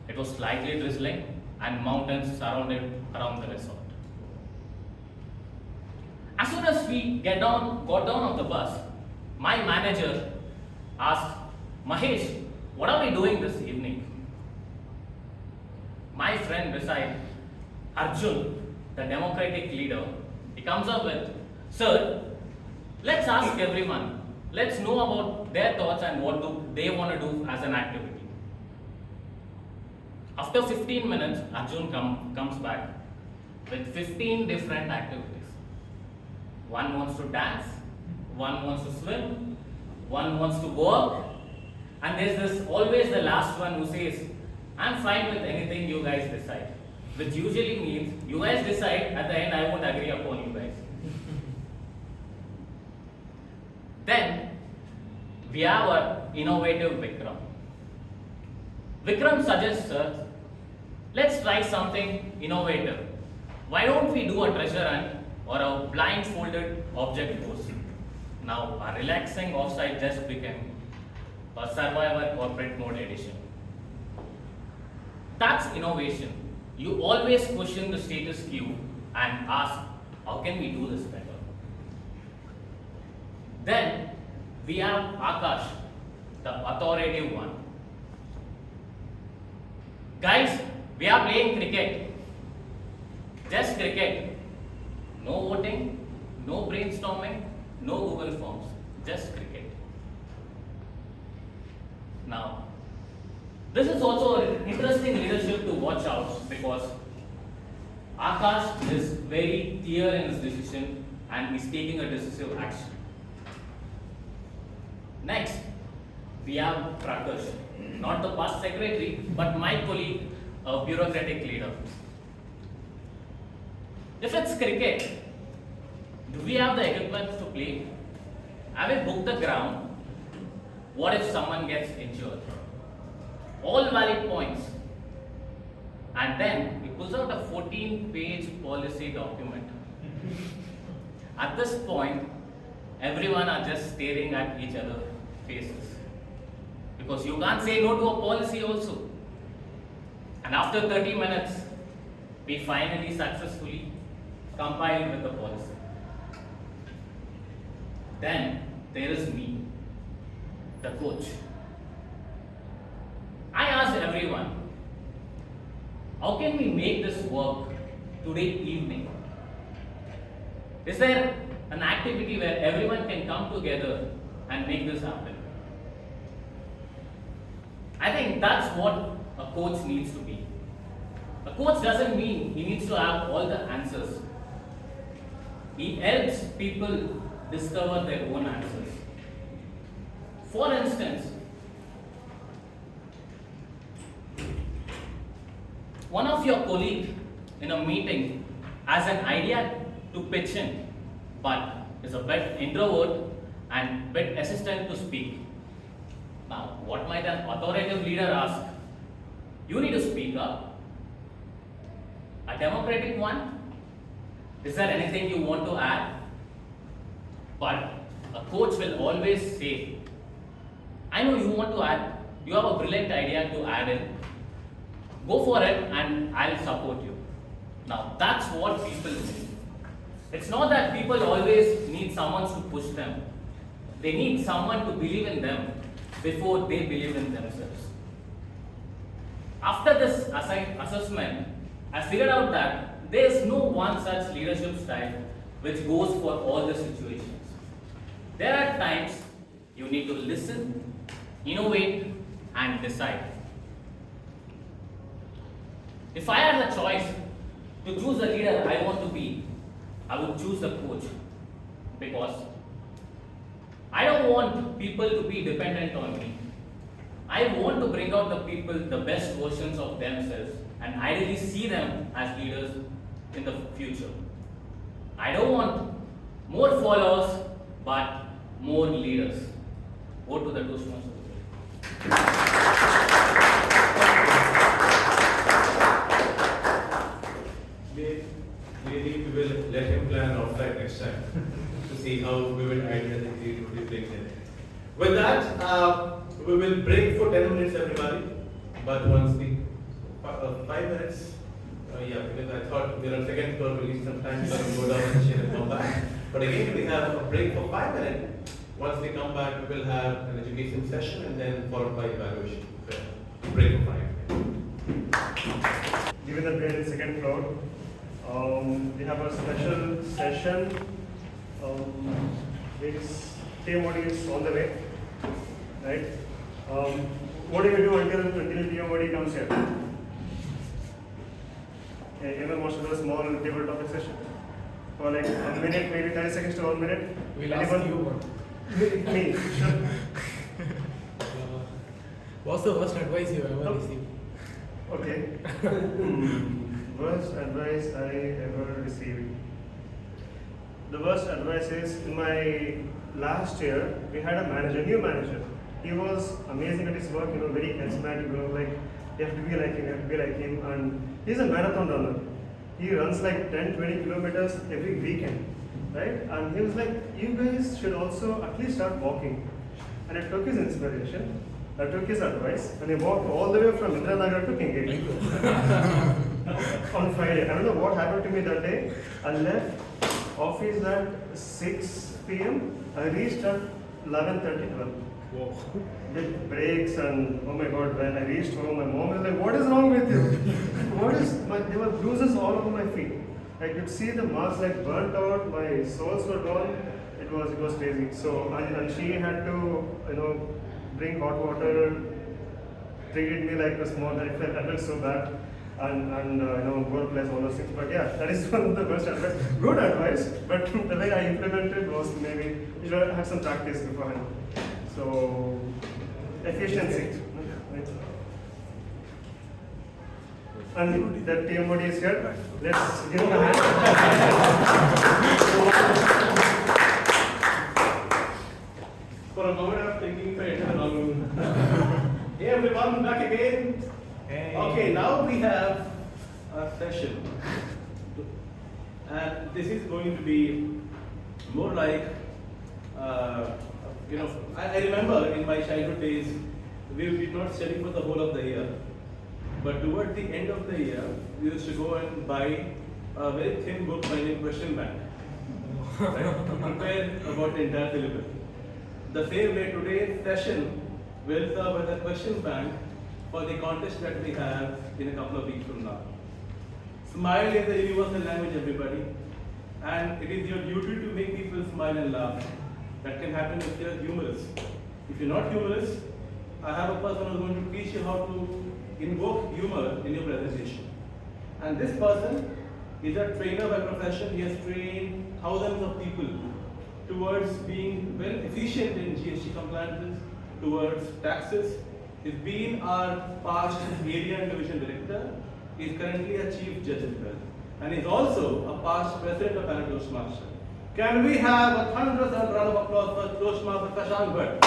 It was slightly drizzling and mountains surrounded around the resort. As soon as we got down of the bus, my manager asked, Mahesh, what are we doing this evening? My friend beside, Arjun, the democratic leader, he comes up with, sir, let's ask everyone. Let's know about their thoughts and what do they want to do as an activity. After 15 minutes, Arjun comes back with 15 different activities. One wants to dance, one wants to swim, one wants to work, and there's always the last one who says, I'm fine with anything you guys decide. Which usually means you guys decide, at the end I won't agree upon you guys. Then we have our innovative Vikram. Vikram suggests us, let's try something innovative. Why don't we do a treasure hunt or a blindfolded object course? Now, a relaxing offsite just became a Survivor corporate mode edition. That's innovation. You always question the status quo and ask, how can we do this better? Then we have Akash, the authoritative one. Guys, we are playing cricket. Just cricket. No voting, no brainstorming, no Google Forms. Just cricket. Now, this is also an interesting leadership to watch out because Akash is very clear in his decision and is taking a decisive action. Next, we have Prakash, not the past secretary, but my colleague, a bureaucratic leader. If it's cricket, do we have the equipment to play? Have we booked the ground? What if someone gets injured? All valid points. And then he pulls out a 14-page policy document. At this point, everyone are just staring at each other's faces. Because you can't say no to a policy also. And after 30 minutes, we finally successfully compiled with the policy. Then there is me, the coach. I asked everyone, how can we make this work today evening? Is there an activity where everyone can come together and make this happen? I think that's what a coach needs to be. A coach doesn't mean he needs to have all the answers. He helps people discover their own answers. For instance, one of your colleagues in a meeting has an idea to pitch in, but is a bit introvert and bit hesitant to speak. Now, what might an authoritative leader ask? You need to speak up. A democratic one? Is there anything you want to add? But a coach will always say, I know you want to add, you have a brilliant idea to add in. Go for it and I'll support you. Now that's what people need. It's not that people always need someone to push them. They need someone to believe in them before they believe in themselves. After this assessment, I figured out that there is no one such leadership style which goes for all the situations. There are times you need to listen, innovate, and decide. If I had a choice to choose the leader I want to be, I would choose the coach because I don't want people to be dependent on me. I want to bring out the people the best versions of themselves and ideally see them as leaders in the future. I don't want more followers but more leaders. Vote to the Toastmasters. Maybe we will let him plan offside next time to see how vivid ideas and creativity brings in. With that, we will break for 10 minutes, everybody. But once we 5 minutes, yeah, because I thought we are on second floor, we need some time to go down and share and come back. But again, we have a break for 5 minutes. Once we come back, we will have an education session and then followed by evaluation. So, break for 5 minutes. Given that we are in the second floor, we have a special session. Its TMOD is on the way, right? What do you do until TMOD comes here? Anyone wants to do a small table topic session? For like a minute, maybe 30 seconds to 1 minute? We'll ask you one. Me, sure. What's the worst advice you ever received? Okay. Worst advice I ever received. The worst advice is in my last year, we had a manager, new manager. He was amazing at his work, very charismatic, like You have to be like him, you have to be like him. And he's a marathon runner. He runs like 10-20 kilometers every weekend, right? And he was like, you guys should also at least start walking. And I took his inspiration, I took his advice, and I walked all the way from Indranagar to Kingeri on Friday. I don't know what happened to me that day. I left office at 6 p.m. I reached at 11:30, 12. With breaks and oh my god, when I reached home, my mom was like, what is wrong with you? There were bruises all over my feet. I could see the marks like burnt out, my soles were gone. It was crazy. So and she had to, bring hot water, treated me like a small, I felt so bad. And workplace, all those things. But yeah, that is one of the best advice. Good advice, but the way I implemented was maybe you should have some practice beforehand. So efficiency. Right? And that TMOD is here. Let's give him a hand. For a moment, I'm thinking if I enter the wrong room. Hey everyone, back again. Hey. Okay, now we have a session. And this is going to be more like, I remember in my childhood days, we did not study for the whole of the year. But toward the end of the year, we used to go and buy a very thin book by name Question Bank, right, to prepare about the entire syllabus. The same way today's session will serve as a question bank for the contest that we have in a couple of weeks from now. Smile is a universal language, everybody, and it is your duty to make people smile and laugh. That can happen if you are humorous. If you're not humorous, I have a person who's going to teach you how to invoke humor in your presentation. And this person is a trainer by profession. He has trained thousands of people towards being well efficient in GST compliances, towards taxes. He's been our past area and division director. He's currently a chief judge as well. And he's also a past president of Bangalore Toastmasters. Can we have a thunderous round of applause for Toastmaster Prashant Bhatt?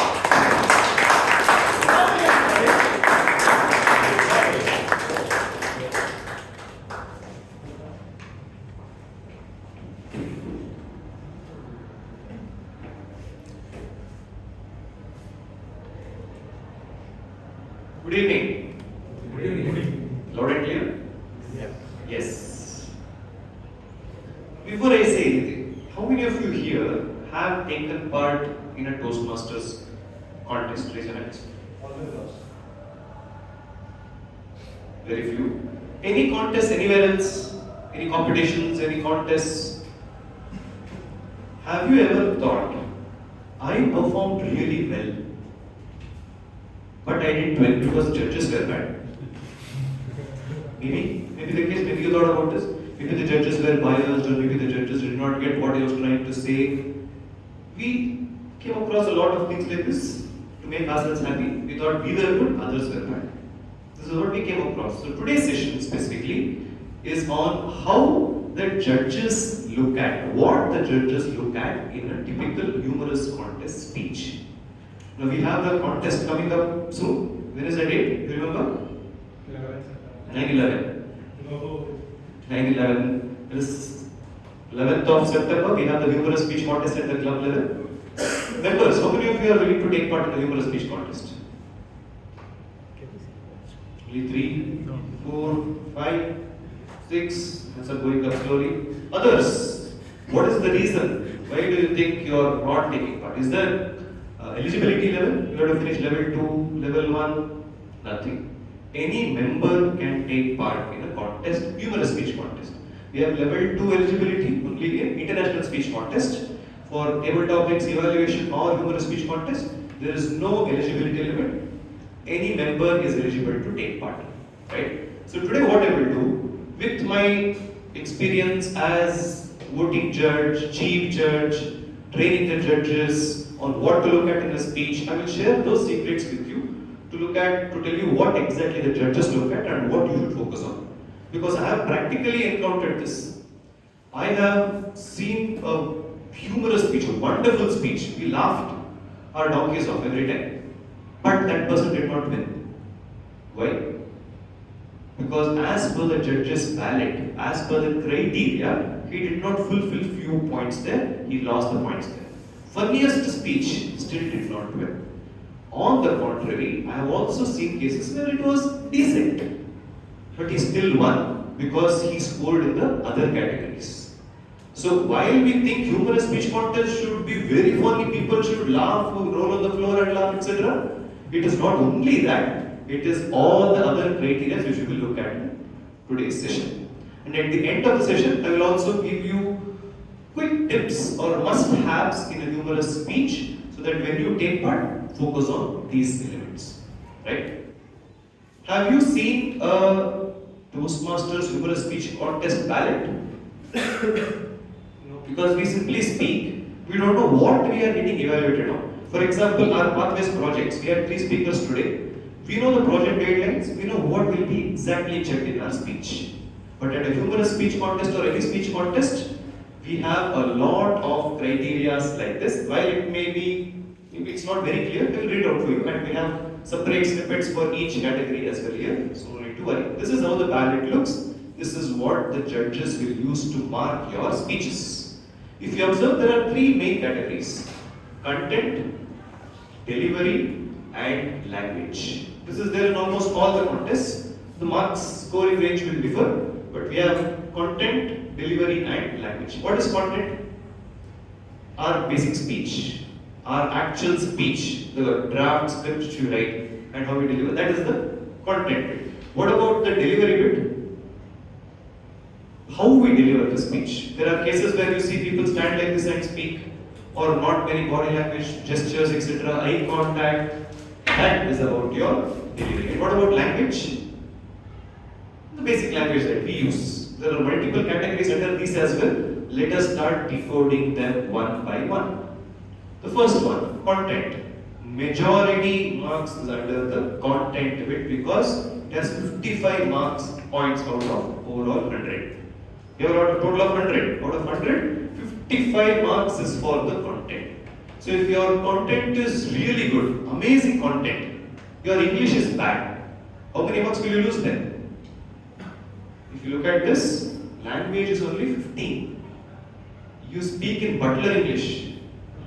Good evening. Good evening. Loud and clear? Yeah. Yes. Before I say anything, how many of you here have taken part in a Toastmasters contest? Raise your hands. Very few. Any contest anywhere else? Any competitions, any contests? Have you ever thought, I performed really well, but I didn't win because the judges were bad? Maybe the case, maybe you thought about this. Maybe the judges were biased, or maybe the judges did not get what I was trying to say. We came across a lot of things like this to make ourselves happy. We thought we were good, others were bad. This is what we came across. So today's session specifically is on how the judges look at, what the judges look at in a typical humorous contest speech. Now we have the contest coming up soon. When is the date? You remember? 9/11. 9/11. This 11th of September, we have the humorous speech contest at the club level. Members, how many of you are willing to take part in the humorous speech contest? Only 3, 4, 5, 6. Hands are going up slowly. Others, what is the reason? Why do you think you are not taking part? Is there eligibility level? You have to finish level 2, level 1? Nothing. Any member can take part in a contest, humorous speech contest. We have level 2 eligibility only in international speech contest. For table topics, evaluation or humorous speech contest, there is no eligibility limit. Any member is eligible to take part, right? So today what I will do, with my experience as voting judge, chief judge, training the judges on what to look at in a speech, I will share those secrets with you to tell you what exactly the judges look at and what you should focus on. Because I have practically encountered this. I have seen a humorous speech, a wonderful speech. We laughed our donkeys off every time. But that person did not win. Why? because as per the judge's ballot, as per the criteria, he did not fulfill few points there, he lost the points there. Funniest speech still did not win. On the contrary, I have also seen cases where it was decent, but he still won because he scored in the other categories. So while we think humorous speech contest should be very funny, people should laugh, roll on the floor and laugh, etc., it is not only that, it is all the other criteria which we will look at in today's session. And at the end of the session, I will also give you quick tips or must-haves in a humorous speech so that when you take part, focus on these elements. Right? Have you seen a Toastmasters humorous speech contest ballot? No, because we simply speak, we don't know what we are getting evaluated on. For example, our pathways projects, we had 3 speakers today. We know the project guidelines, we know what will be exactly checked in our speech. But at a humorous speech contest or any speech contest, we have a lot of criteria like this. While it may be, maybe it's not very clear, we will read out for you. And we have separate snippets for each category as well here, so no need to worry. This is how the ballot looks. This is what the judges will use to mark your speeches. If you observe, there are 3 main categories: content, delivery, and language. This is there in almost all the contests. The marks scoring range will differ, but we have content, delivery, and language. What is content? Our basic speech, our actual speech, the draft script which you write, and how we deliver. That is the content bit. What about the delivery bit? How we deliver the speech. There are cases where you see people stand like this and speak, or not very body language, gestures, etc., eye contact. That is about your delivery. And what about language? The basic language that we use. There are multiple categories under these as well. Let us start decoding them one by one. The first one, content. Majority marks is under the content bit because it has 55 marks points out of overall 100. You have got a total of 100. Out of 100, 55 marks is for the content. So if your content is really good, amazing content, your English is bad, how many marks will you lose then? If you look at this, language is only 15. You speak in butler English,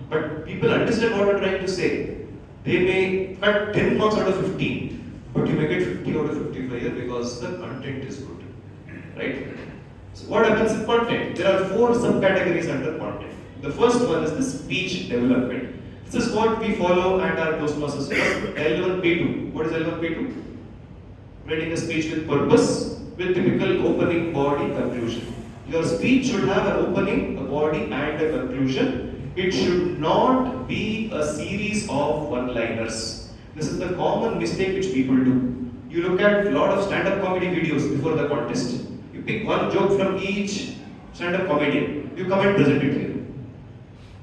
but people understand what you are trying to say. They may cut 10 marks out of 15, but you may get 50 out of 55 here because the content is good. Right? So what happens in content? There are 4 subcategories under content. The first one is the speech development. This is what we follow at our Toastmasters Club. L1P2. What is L1P2? Writing a speech with purpose, with typical opening, body, conclusion. Your speech should have an opening, a body, and a conclusion. It should not be a series of one-liners. This is the common mistake which people do. You look at a lot of stand-up comedy videos before the contest. You pick one joke from each stand-up comedian. You come and present it here.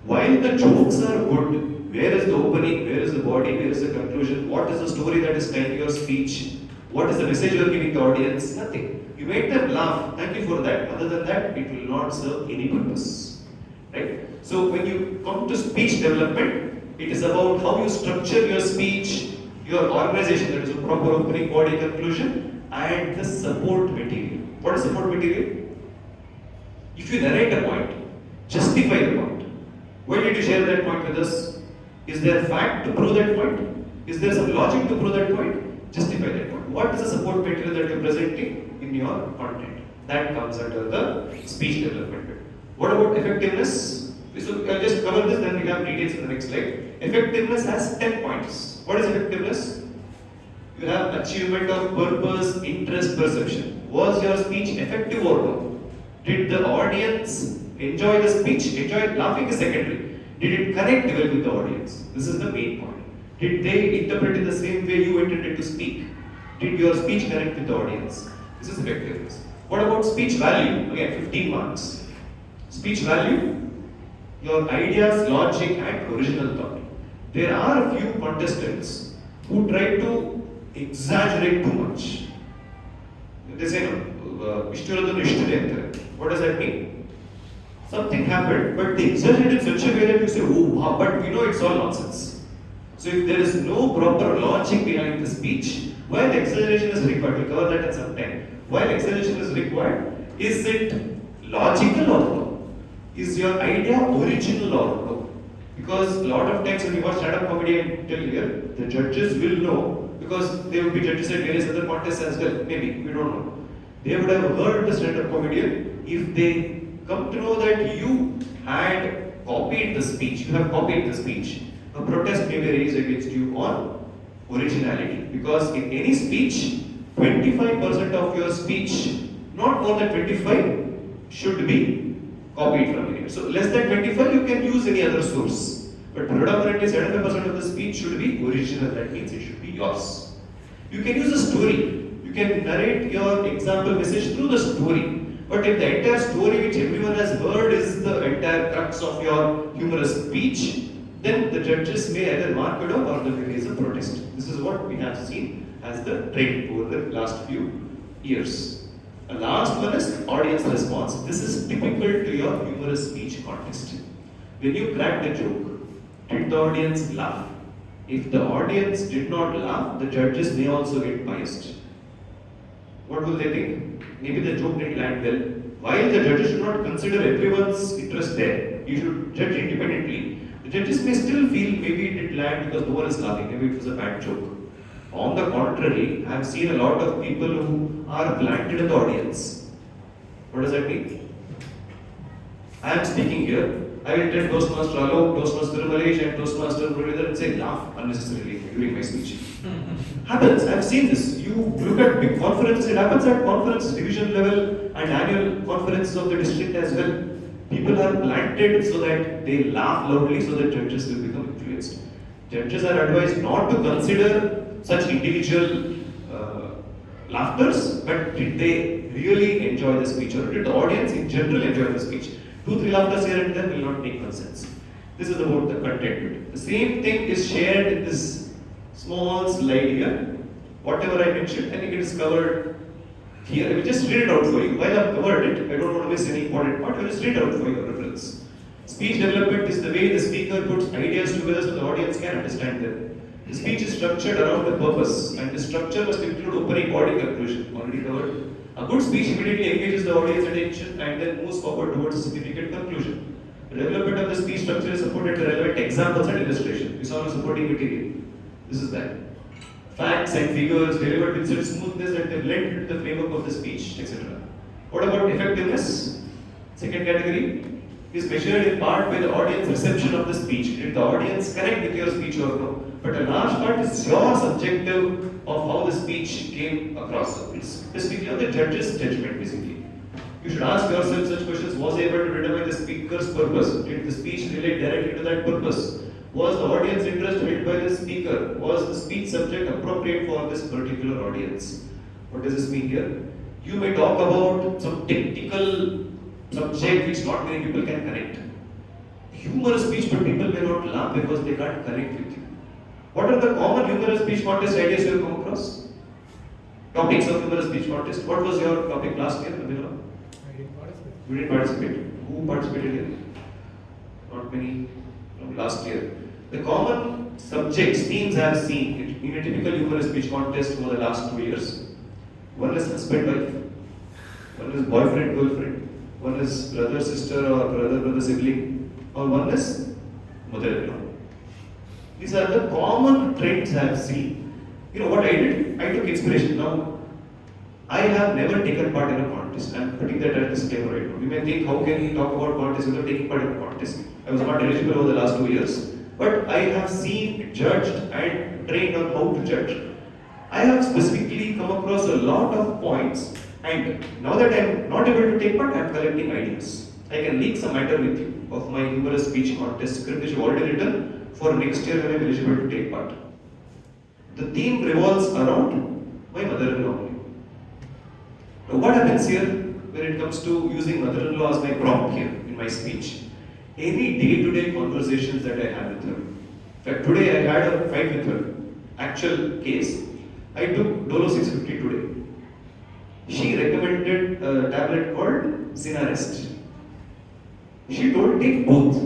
While the jokes are good, where is the opening, where is the body, where is the conclusion, what is the story that is telling your speech, what is the message you are giving the audience? Nothing. You make them laugh, thank you for that. Other than that, it will not serve any purpose. Right? So when you come to speech development, it is about how you structure your speech, your organization, that is a proper opening, body, conclusion, and the support material. What is support material? If you narrate a point, justify the point. Why did you share that point with us? Is there fact to prove that point? Is there some logic to prove that point? Justify that point. What is the support material that you are presenting in your content? That comes under the speech development bit. What about effectiveness? So I'll just cover this, then we have details in the next slide. Effectiveness has 10 points. What is effectiveness? You have achievement of purpose, interest, perception. Was your speech effective or no? Did the audience enjoy the speech? Enjoy laughing is secondary. Did it connect well with the audience? This is the main point. Did they interpret it the same way you intended to speak? Did your speech connect with the audience? This is effectiveness. What about speech value? Again, 15 marks. Speech value, your ideas, logic, and original thought. There are a few contestants who try to exaggerate too much. They say, no, what does that mean? Something happened, but they exaggerated in such a way that you say, oh wow, but we know it's all nonsense. So if there is no proper logic behind the speech, while exaggeration is required, we'll cover that in some time. While exaggeration is required, is it logical or no? Is your idea original or no? Because a lot of times when you watch stand-up comedy, I tell you, the judges will know, because they will be judges at various other contests as well. Maybe, we don't know. They would have heard the stand-up comedian if they come to know that you had copied the speech, you have copied the speech. A protest may be raised against you on originality, because in any speech, 25% of your speech, not more than 25, should be copied from here. So less than 25, you can use any other source. But predominantly 75% of the speech should be original. That means it should be yours. You can use a story. You can narrate your example message through the story. But if the entire story which everyone has heard is the entire crux of your humorous speech, then the judges may either mark it off or there may raise a protest. This is what we have seen as the trend over the last few years. The last one is audience response. This is typical to your humorous speech contest. When you crack the joke, did the audience laugh? If the audience did not laugh, the judges may also get biased. What will they think? Maybe the joke didn't land well. While the judges should not consider everyone's interest there, you should judge independently. The judges may still feel maybe it didn't land because no one is laughing, maybe it was a bad joke. On the contrary, I have seen a lot of people who are planted in the audience. What does that mean? I am speaking here. I will tell Toastmaster Alok, Toastmaster Malesh, and Toastmaster Muridhar and say laugh unnecessarily during my speech. Happens. I have seen this. You look at big conferences. It happens at conference division level and annual conferences of the district as well. People are planted so that they laugh loudly so that judges will become influenced. Judges are advised not to consider such individual laughters, but did they really enjoy the speech, or did the audience in general enjoy the speech? 2-3 laughters here and there will not make nonsense. This is about the content bit. The same thing is shared in this small slide here. Whatever I mentioned, I think it is covered here. I will just read it out for you. While I have covered it, I don't want to miss any important part. I will just read it out for your reference. Speech development is the way the speaker puts ideas together so the audience can understand them. The speech is structured around the purpose, and the structure must include opening, body, conclusion. Already covered. A good speech immediately engages the audience attention and then moves forward towards a significant conclusion. The development of the speech structure is supported by relevant examples and illustration. We saw the supporting material. This is that. Facts and figures delivered with such smoothness that they blend into the framework of the speech, etc. What about effectiveness? Second category is measured in part by the audience reception of the speech. Did the audience connect with your speech or no? But a large part is your subjective of how the speech came across. It's specifically on the judge's judgment, basically. You should ask yourself such questions. Was I able to determine the speaker's purpose? Did the speech relate directly to that purpose? Was the audience interest held by the speaker? Was the speech subject appropriate for this particular audience? What does this mean here? You may talk about some technical subject which not many people can connect. Humorous speech, but people may not laugh because they can't connect with you. What are the common humorous speech contest ideas you have come across? Topics of humorous speech contest. What was your topic last year, Abhinav? I didn't participate. You didn't participate. Who participated here? Not many. No, last year. The common subjects, themes I have seen in a typical humorous speech contest over the last 2 years. One is husband-wife. One is boyfriend-girlfriend. One is brother-sister or brother-brother sibling. Or one is mother-in-law. These are the common trends I have seen. You know what I did? I took inspiration. Now, I have never taken part in a contest. I am putting that as a disclaimer right now. You may think, how can he talk about contests without taking part in a contest? I was not eligible over the last 2 years. But I have seen, judged, and trained on how to judge. I have specifically come across a lot of points, and now that I am not able to take part, I am collecting ideas. I can leak some matter with you of my humorous speech contest script which I have already written for next year when I am eligible to take part. The theme revolves around my mother-in-law. Now what happens here when it comes to using mother-in-law as my prompt here in my speech? Any day-to-day conversations that I have with her. In fact, today I had a fight with her. Actual case. I took Dolo 650 today. She recommended a tablet called Zinarest. She told take both.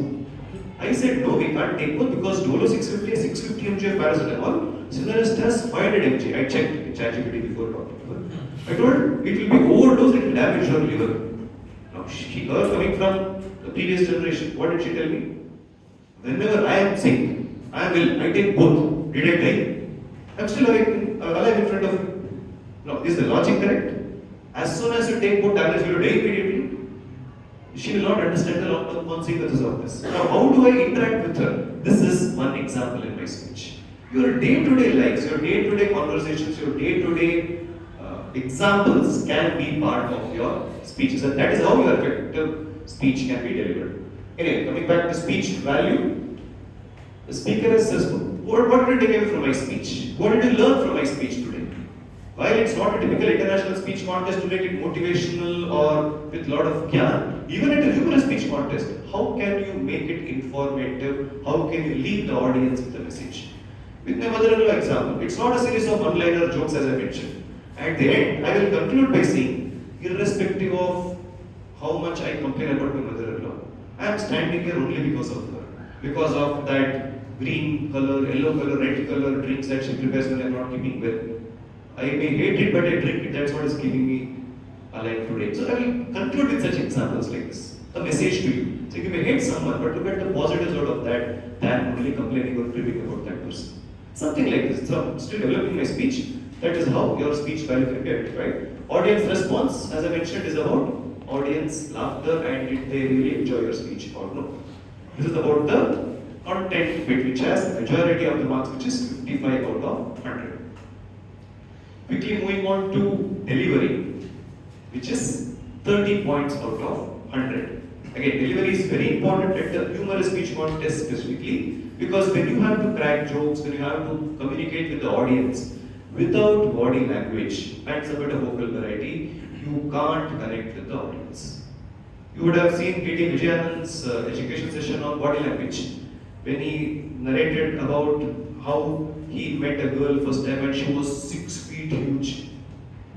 I said, no, we can't take both because Dolo 650 is 650 mg of paracetamol. Sinarest has 500 mg. I checked in ChatGPT before talking to her. I told her, it will be overdosed, it will damage your liver. Now, her coming from the previous generation, what did she tell me? Whenever I am sick, I take both. Did I die? I'm still alive in front of you. Now, is the logic correct? As soon as you take both tablets, you will die immediately. She will not understand the long-term consequences of this. Now, how do I interact with her? This is one example in my speech. Your day-to-day lives, your day-to-day conversations, your day-to-day examples can be part of your speeches, and that is how your effective speech can be delivered. Anyway, coming back to speech value, the speaker says, what did you take away from my speech? What did you learn from my speech today? While it's not a typical international speech contest to make it motivational or with a lot of gyan, even at a humorous speech contest, how can you make it informative? How can you leave the audience with a message? With my mother-in-law example, it's not a series of one-liner jokes as I mentioned. At the end, I will conclude by saying, irrespective of how much I complain about my mother-in-law, I am standing here only because of her. Because of that green color, yellow color, red color drinks that she prepares when I am not keeping well. I may hate it, but I drink it. That's what is keeping me alive today. So I will conclude with such examples like this. A message to you. So you may hate someone, but look at the positives out of that than only complaining or cribbing about that person. Something like this. So I'm still developing my speech. That is how your speech value can be identified. Audience response, as I mentioned, is about audience laughter and did they really enjoy your speech or no. This is about the content bit, which has majority of the marks, which is 55 out of 100. Quickly moving on to delivery, which is 30 points out of 100. Again, delivery is very important at the humorous speech contest specifically, because when you have to crack jokes, when you have to communicate with the audience without body language and some bit of vocal variety, you can't connect with the audience. You would have seen P.T. Vijayanand's education session on body language, when he narrated about how he met a girl first time and she was 6 feet huge.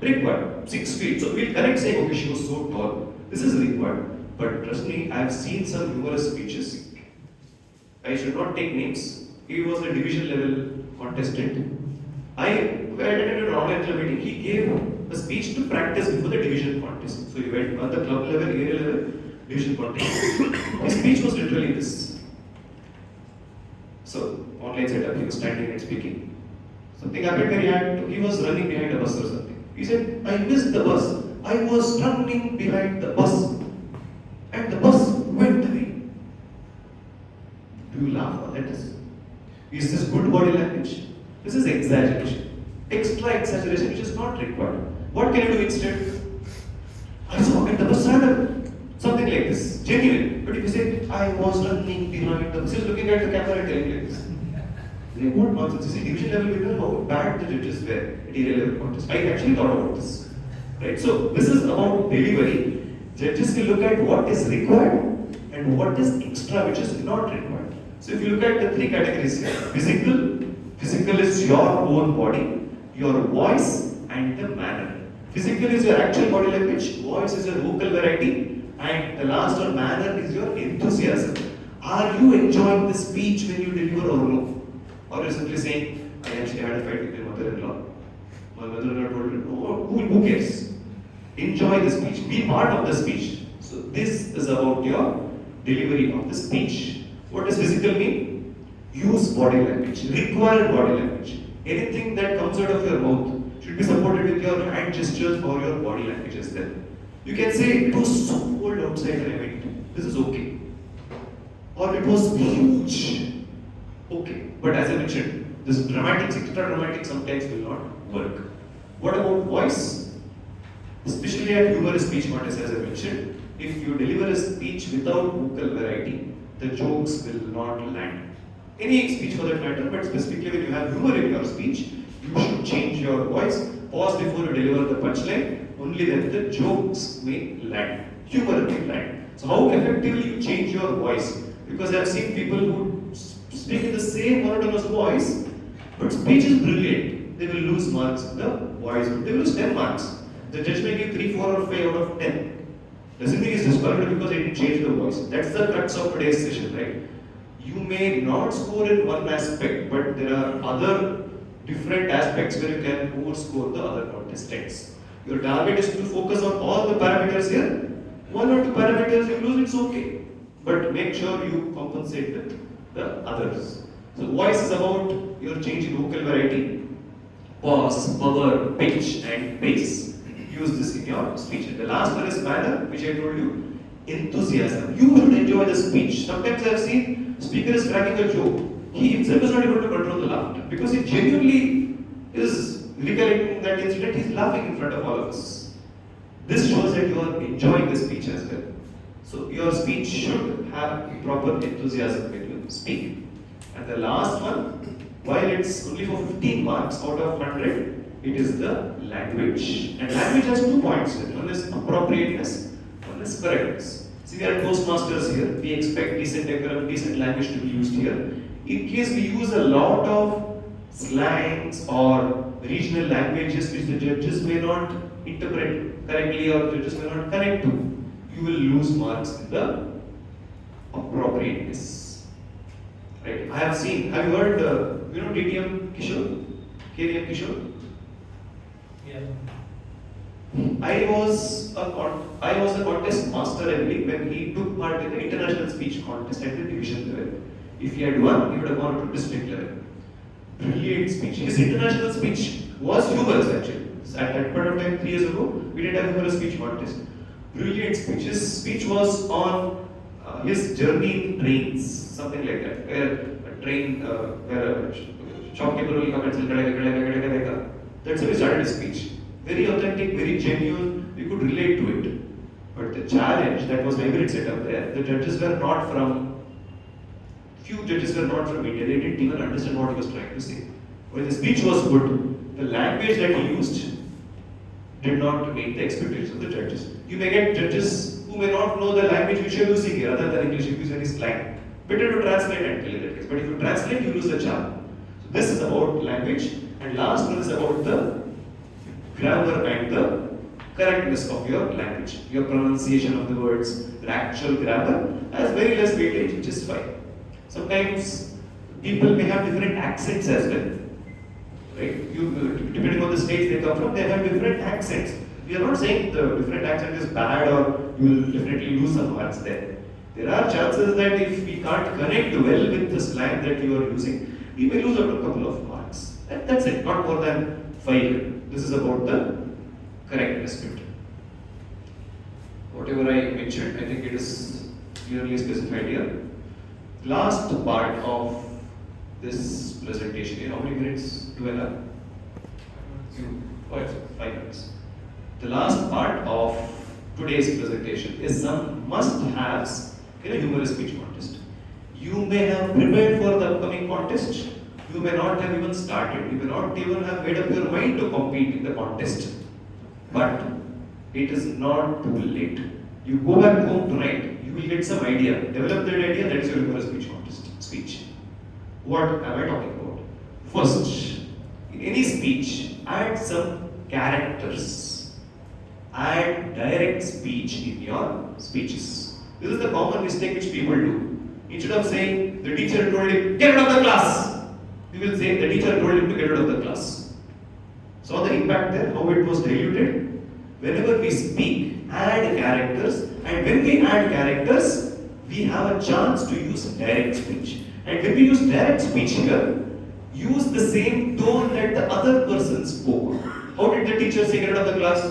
Required, 6 feet. So we'll connect saying, okay, she was so tall. This is required. But trust me, I have seen some humorous speeches. I should not take names. He was a division level contestant. I attended an online club meeting. He gave a speech to practice before the division contest. So he went on the club level, area level, division contest. His speech was literally this. So, online setup, he was standing and speaking. Something happened where he was running behind a bus or something. He said, I missed the bus. I was running behind the bus. And the bus went away. Do you laugh or let us? Is this good body language? This is exaggeration. Extra exaggeration which is not required. What can you do instead? I saw and the bus ran. Something like this. Genuine. But if you say, I was running behind the bus, he's looking at the camera and telling like this. What nonsense. You see, division level people, how bad the judges were at area level contest. I actually thought about this. Right? So, this is about delivery. Judges will look at what is required and what is extra which is not required. So, if you look at the three categories here, physical is your own body, your voice and the manner. Physical is your actual body language, voice is your vocal variety, and the last one, manner, is your enthusiasm. Are you enjoying the speech when you deliver or no? Or you're simply saying, I actually had a fight with my mother-in-law. My mother-in-law told me, oh, who cares? Enjoy the speech, be part of the speech. So this is about your delivery of the speech. What does physical mean? Use body language, required body language. Anything that comes out of your mouth should be supported with your hand gestures or your body language as well. You can say, it was so cold outside when I went. This is okay. Or it was huge. Okay. But as I mentioned, this dramatic, extra dramatic sometimes will not work. What about voice? Especially at humorous speech contest, as I mentioned, if you deliver a speech without vocal variety, the jokes will not land. Any speech for that matter, but specifically when you have humor in your speech, you should change your voice, pause before you deliver the punchline, only then the jokes may land. Humor may land. So how effectively you change your voice? Because I have seen people who speak in the same monotonous voice, but speech is brilliant. They will lose marks in the voice, they will lose 10 marks. The judge may give 3, 4 or 5 out of 10. Doesn't mean he's disqualified because he didn't change the voice. That's the crux of today's session, right? You may not score in one aspect, but there are other different aspects where you can overscore the other contestants. Your target is to focus on all the parameters here. One or two parameters you lose, it's okay. But make sure you compensate with the others. So voice is about your change in vocal variety, pause, power, pitch and pace. Use this in your speech. And the last one is manner, which I told you, enthusiasm. You should enjoy the speech. Sometimes I have seen speaker is cracking a joke. He himself is not able to control the laughter because he genuinely is recollecting that incident. He's laughing in front of all of us. This shows that you are enjoying the speech as well. So your speech should have proper enthusiasm when you speak. And the last one, while it's only for 15 marks out of 100, it is the language. And language has 2 points. One is appropriateness, one is correctness. See, we are Toastmasters here. We expect decent decorum, decent language to be used here. In case we use a lot of slangs or regional languages which the judges may not interpret correctly or judges may not connect to, you will lose marks in the appropriateness. Right? I have seen, have you heard, DTM Kishore? KVM Kishore? Yeah. I was a contest master, I believe, when he took part in the international speech contest at the division level. If he had won, he would have gone to district level. Brilliant speech. His international speech was humorous actually. At that point of time, 3 years ago, we did have a humorous speech contest. Brilliant speech. His speech was on his journey in trains, something like that. Where a train, where a shopkeeper will come and say, "Kadeka." That's how he started his speech. Very authentic, very genuine. We could relate to it. But the challenge that was hybrid setup there, the judges were not from. Few judges were not from India. They didn't even understand what he was trying to say. When the speech was good, the language that he used did not meet the expectations of the judges. You may get judges who may not know the language which you are using here, other than English, if you use any slang. Better to translate and tell in that case. But if you translate, you lose the charm. So this is about language, and last one is about the grammar and the correctness of your language. Your pronunciation of the words, the actual grammar has very less weightage, which is fine. Sometimes people may have different accents as well. Right? Depending on the states they come from, they have different accents. We are not saying the different accent is bad or you will definitely lose some marks there. There are chances that if we can't connect well with the slang that you are using, we may lose out a couple of marks. That's it, not more than 5. This is about the correctness bit. Whatever I mentioned, I think it is clearly specified here. Last part of this presentation, how many minutes do I have? 5 minutes. The last part of today's presentation is some must-haves in a humorous speech contest. You may have prepared for the upcoming contest. You may not have even started. You may not even have made up your mind to compete in the contest. But it is not too late. You go back home tonight, you will get some idea. Develop that idea, that is your humorous speech contest speech. What am I talking about? First, in any speech, add some characters. Add direct speech in your speeches. This is the common mistake which people do. Instead of saying, the teacher told him, get out of the class, we will say, the teacher told him to get out of the class. So the impact there, how it was diluted. Whenever we speak, add characters, and when we add characters, we have a chance to use direct speech. And when we use direct speech here, use the same tone that the other person spoke. How did the teacher say get out of the class?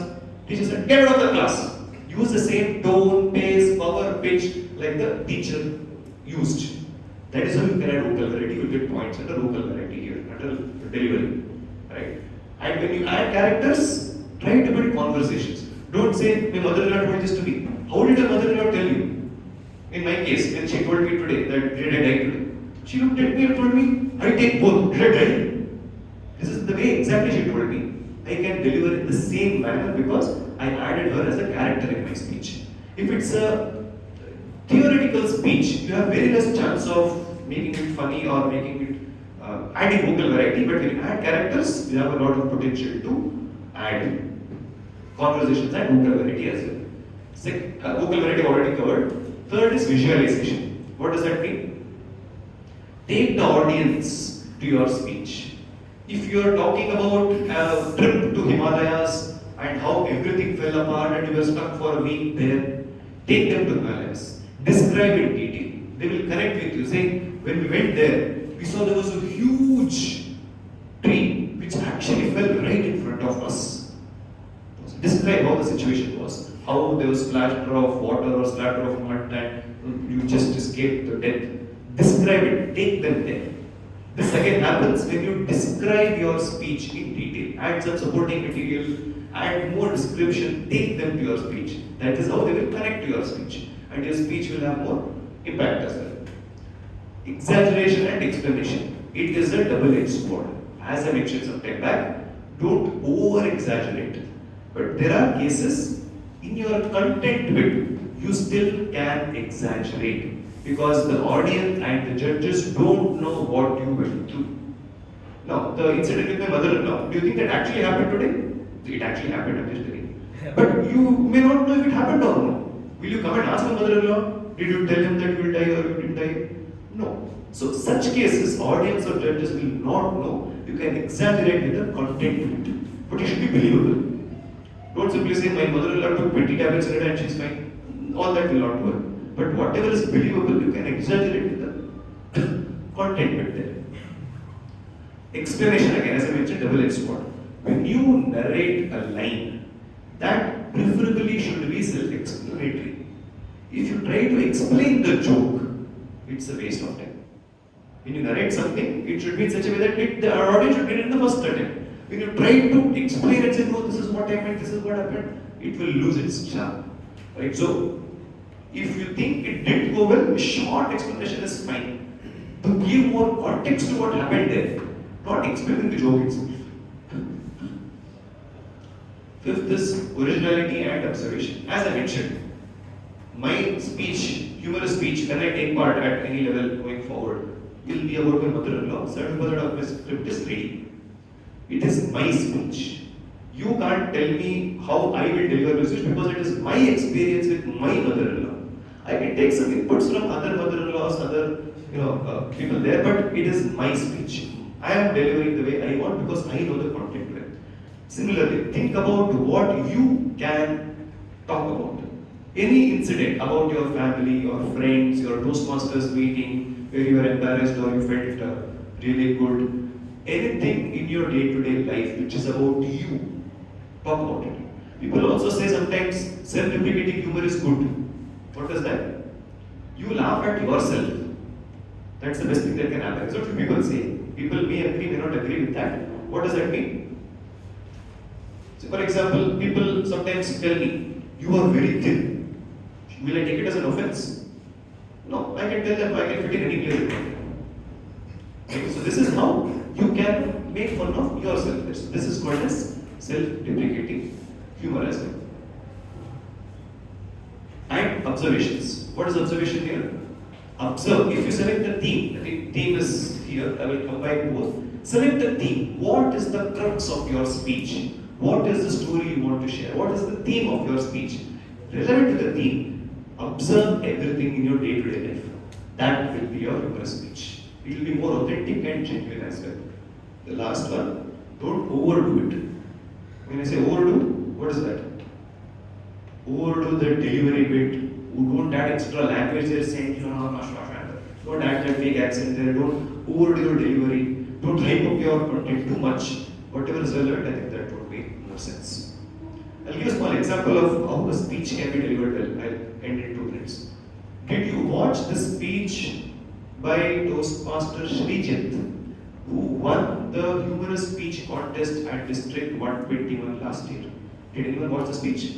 Teacher said, get out of the class. Use the same tone, pace, power, pitch like the teacher used. That is how you can add vocal variety. You will get points under vocal variety here, under delivery. Right? And when you add characters, try to build conversations. Don't say, my mother-in-law told this to me. How did your mother-in-law tell you? In my case, when she told me today that did I die today? She looked at me and told me, I take both. Did I die? This is the way exactly she told me. I can deliver in the same manner because I added her as a character in my speech. If it's a theoretical speech, you have very less chance of making it funny or making it adding vocal variety, but when you add characters, you have a lot of potential to add conversations and vocal variety as well. Vocal variety already covered. Third is visualization. What does that mean? take the audience to your speech. If you are talking about a trip to Himalayas and how everything fell apart and you were stuck for a week there, take them to Himalayas. Describe in detail. They will connect with you. Say, when we went there, we saw there was a huge tree which actually fell right in front of us. Describe how the situation was. How there was splatter of water or splatter of mud and you just escaped the death. Describe it. Take them there. This again happens when you describe your speech in detail. Add some supporting material, add more description, take them to your speech. That is how they will connect to your speech. And your speech will have more impact as well. Exaggeration and explanation. It is a double-edged sword. As I mentioned some time back, don't over-exaggerate. But there are cases in your content bit, you still can exaggerate. Because the audience and the judges don't know what you went through. Now, the incident with my mother-in-law, do you think that actually happened today? It actually happened, I'm just telling you. But you may not know if it happened or not. Will you come and ask my mother-in-law, did you tell him that you will die or you didn't die? No. So, such cases, audience or judges will not know. You can exaggerate with the content bit. But it should be believable. Don't simply say, my mother-in-law took 20 tablets in a day and she's fine. All that will not work. But whatever is believable, you can exaggerate with the content bit there. Explanation again, as I mentioned, double-edged sword. When you narrate a line, that preferably should be self-explanatory. If you try to explain the joke, it's a waste of time. When you narrate something, it should be in such a way that the audience should get it in the first attempt. When you try to explain and say, no, this is what I meant, this is what happened, it will lose its charm. Right? So, if you think it didn't go well, a short explanation is fine. To give more context to what happened there, not explaining the joke itself. Fifth is originality and observation. As I mentioned, my speech, humorous speech, when I take part at any level going forward, will be about my mother-in-law. 70% of my script is ready. It is my speech. You can't tell me how I will deliver my speech because it is my experience with my mother-in-law. I can take some inputs from other mother-in-laws, other people there, but it is my speech. I am delivering the way I want because I know the content well. Similarly, think about what you can talk about. Any incident about your family or friends, your Toastmasters meeting where you were embarrassed or you felt really good, anything in your day-to-day life which is about you, talk about it. People also say sometimes self-deprecating humor is good. What is that? You laugh at yourself. That's the best thing that can happen. That's what few people say. People may agree, may not agree with that. What does that mean? So for example, people sometimes tell me, you are very thin. Will I take it as an offense? No, I can tell them I can fit in any place. Okay, so this is how you can make fun of yourself. This is called as self-deprecating humor as well. And observations. What is observation here? Observe. If you select the theme, the theme is here, I will combine both. Select the theme. What is the crux of your speech? What is the story you want to share? What is the theme of your speech? Relevant to the theme, observe everything in your day-to-day life. That will be your humorous speech. It will be more authentic and genuine as well. The last one, don't overdo it. When I say overdo, what is that? Overdo the delivery bit. Don't add extra language there saying, don't add that fake accent there. Don't overdo your delivery. Don't hype up your content too much. Whatever is relevant, I think that would make more sense. I'll give a small example of how a speech can be delivered well. I'll end in 2 minutes. Did you watch the speech by Toastmaster Srijit, who won the humorous speech contest at District 121 last year? Did anyone watch the speech?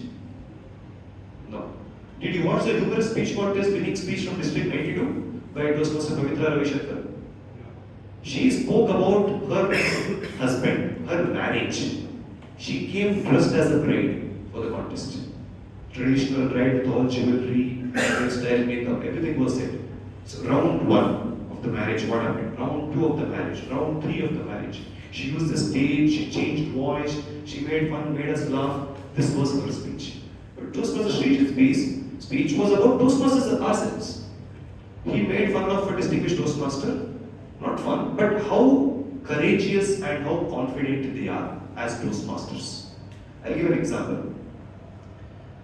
No. Did you watch the humorous speech contest winning speech from District 92 by Toastmaster Pavitra Ravishankar? She spoke about her husband, her marriage. She came dressed as a bride for the contest. Traditional bride with all jewelry, hairstyle, makeup, everything was set. So round 1 of the marriage, what happened? Round 2 of the marriage, round 3 of the marriage. She used the stage, she changed voice, she made fun, made us laugh. This was her speech. But Toastmaster Srijit's speech was about Toastmasters ourselves. He made fun of a distinguished Toastmaster not fun, but how courageous and how confident they are as Toastmasters. I'll give an example.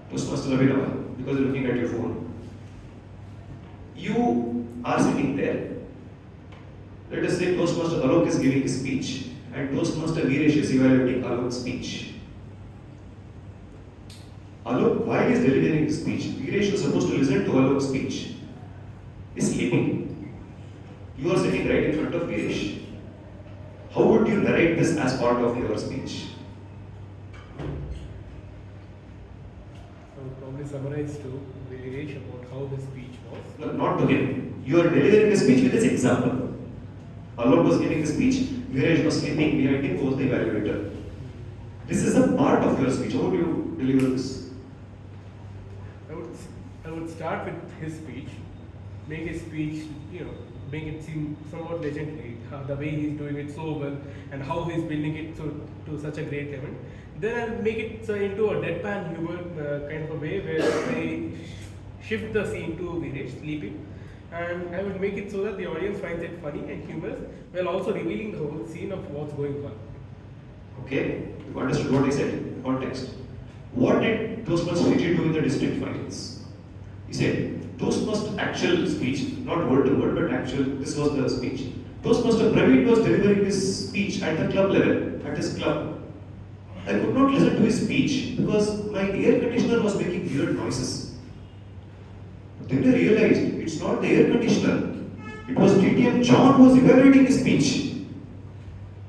Toastmaster Abhinav, because you're looking at your phone. You are sitting there. Let us say Toastmaster Alok is giving a speech and Toastmaster Viresh is evaluating Alok's speech. Alok, while he is delivering his speech, Viresh is supposed to listen to Alok's speech. Is sleeping. You are sitting right in front of Viresh. How would you narrate this as part of your speech? I would probably summarize to Viresh about how his speech was. No, not to him. You are delivering a speech with this example. Alok was giving a speech, Viresh was sleeping, behind him was the evaluator. This is a part of your speech. How would you deliver this? I would start with his speech, make his speech, make it seem somewhat legendary, the way he's doing it so well and how he's building it to such a great level. Then I'll make it into a deadpan humor kind of a way where I shift the scene to Viresh sleeping, and I would make it so that the audience finds it funny and humorous while also revealing the whole scene of what's going on. Okay, you understood what I said, context. What did Toastmaster Vijay do in the district finals? He said, Toastmaster actual speech, not word to word, but actual, this was the speech. Toastmaster Praveen was delivering his speech at the club level, at his club. I could not listen to his speech because my air conditioner was making weird noises. Then I realized it's not the air conditioner. It was DTM John who was evaluating his speech.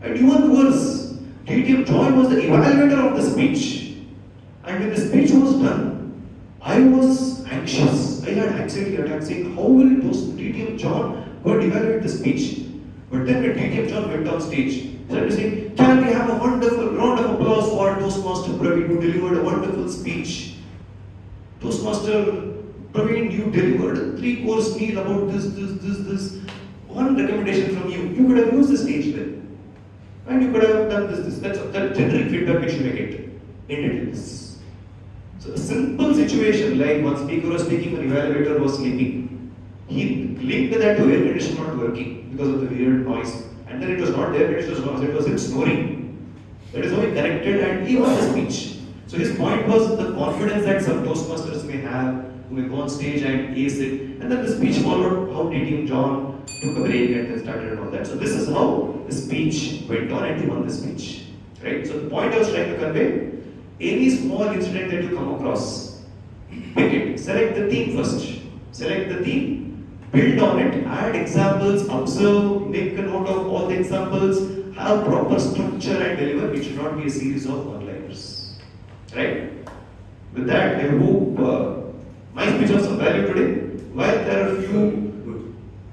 And even worse, DTM John was the evaluator of the speech. And when the speech was done, I was anxious. I had anxiety attacks saying, how will DTM John go and evaluate the speech? But then when DTM John went on stage, he started saying, can we have a wonderful round of applause for Toastmaster Praveen who delivered a wonderful speech. Toastmaster Praveen, you delivered a 3-course meal about this. One recommendation from you. You could have used the stage then. And you could have done this. That's that generic feedback which you may get. Ended this. So a simple situation like one speaker was speaking, an evaluator was sleeping. He linked that to air conditioner not working because of the weird noise. And then it was not air conditioner noise, it was him snoring. That is how he corrected and he won the speech. So his point was the confidence that some Toastmasters may have, who may go on stage and ace it. And then the speech followed how DTM John took a break and then started and all that. So this is how the speech went on and he won the speech. Right? So the point I was trying to convey, any small incident that you come across, pick it, select the theme first. Select the theme, build on it, add examples, observe, make a note of all the examples, have proper structure and deliver. It should not be a series of one-liners. Right? With that, I hope my speech was of value today. While there are a few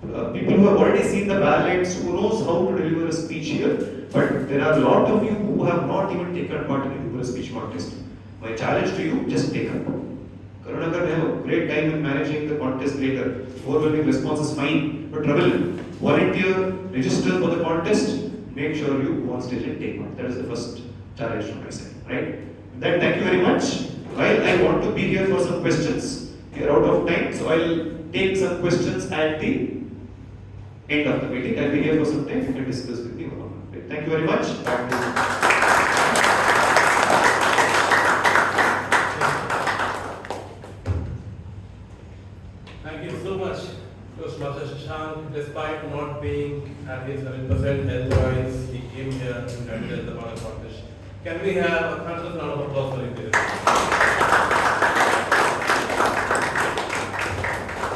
people who have already seen the ballads, who knows how to deliver a speech here, but there are a lot of you who have not even taken part in the speech contest. My challenge to you, just take up. Karunakar may have a great time in managing the contest later. Overwhelming response is fine, but trouble, volunteer, register for the contest, make sure you go on stage and take part. That is the first challenge from my side. Right? With that, thank you very much. While I want to be here for some questions, we are out of time, so I'll take some questions at the end of the meeting. I'll be here for some time. You can discuss with me one-on-one. Thank you very much. Back to you. Thank you so much, Toastmaster Shashank. Despite not being at his 100% health-wise, he came here and attended the Bangalore contest. Can we have a thunderous round of applause for him today?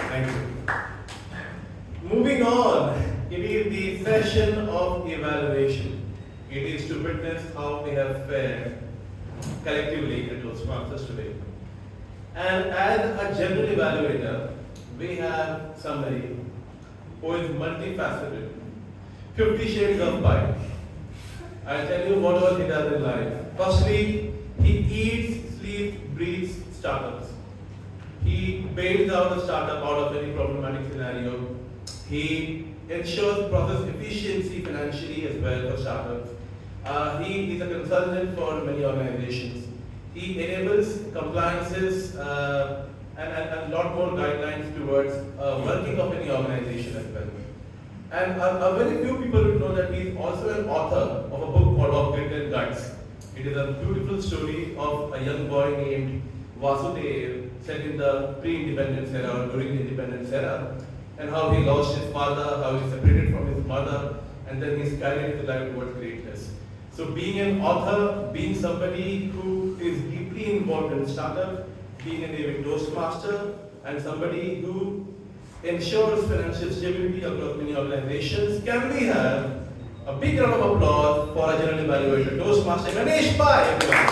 Thank you. Moving on, it is the session of evaluation. It is to witness how we have fared collectively at Toastmasters today. And as a general evaluator, we have somebody who is multifaceted, 50 shades of white. I'll tell you what all he does in life. Firstly, he eats, sleeps, breathes startups. He bails out a startup out of any problematic scenario. He ensures process efficiency financially as well for startups. He is a consultant for many organizations. He enables compliances and a lot more guidelines towards working of any organization as well. And very few people will know that he is also an author of a book called Of Grit and Guts. It is a beautiful story of a young boy named Vasudev, set in the pre-independence era or during the independence era, and how he lost his father, how he separated from his mother, and then he's carried his life towards greatness. So being an author, being somebody who is deeply involved in startup, being an avid Toastmaster, and somebody who ensures financial stability across many organizations, can we have a big round of applause for our general evaluator, Toastmaster Ganesh Pai, everyone.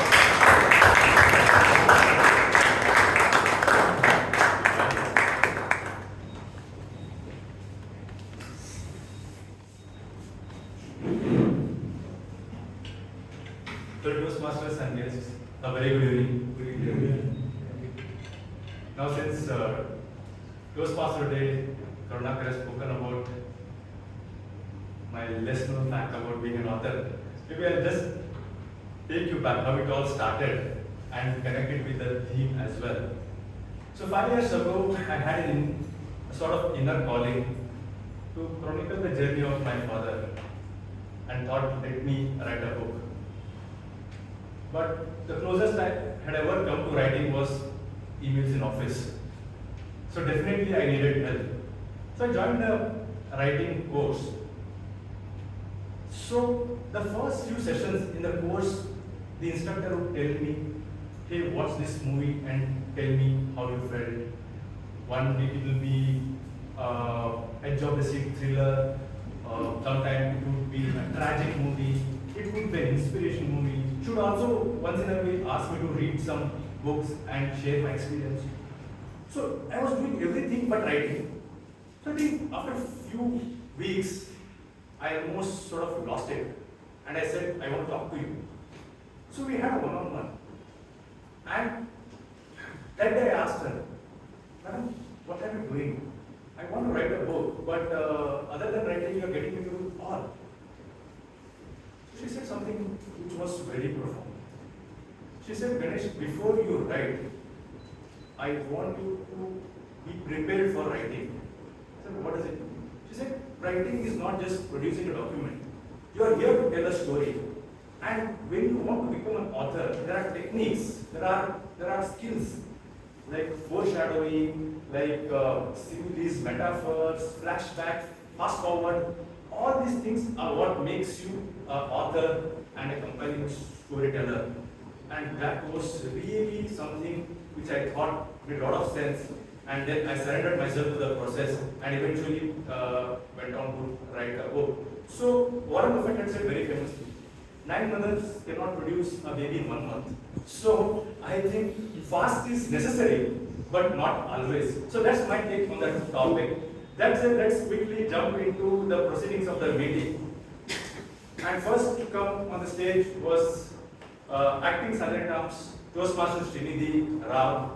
So Toastmasters and guests, a very good evening. Good evening. Now since Toastmaster Day, Karunakar has spoken about my less known fact about being an author, maybe I'll just take you back how it all started and connect it with the theme as well. So 5 years ago, I had a sort of inner calling to chronicle the journey of my father and thought, let me write a book. But the closest I had ever come to writing was emails in office. So definitely I needed help. So I joined a writing course. So the first few sessions in the course, the instructor would tell me, hey, watch this movie and tell me how you felt. One week it will be edge of the seat thriller. Sometimes it would be a tragic movie. It would be an inspiration movie. Should also once in a while ask me to read some books and share my experience. So I was doing everything but writing. So I think after a few weeks, I almost sort of lost it. And I said, I want to talk to you. So we had a one-on-one. And that day I asked her, Madam, what are you doing? I want to write a book, but other than writing, you are getting into all. She said something which was very profound. She said, Ganesh, before you write, I want you to be prepared for writing. I said, what does it mean? She said, writing is not just producing a document. You are here to tell a story. And when you want to become an author, there are techniques, there are skills like foreshadowing, like similes, metaphors, flashbacks, fast forward. All these things are what makes you an author and a compelling storyteller. And that was really something which I thought made a lot of sense. And then I surrendered myself to the process and eventually went on to write a book. So Warren Buffett had said very famously, 9 mothers cannot produce a baby in 1 month. So I think fast is necessary, but not always. So that's my take on that topic. That said, let's quickly jump into the proceedings of the meeting. And first to come on the stage was acting Sergeant Arms, Toastmasters Srinidhi Rao.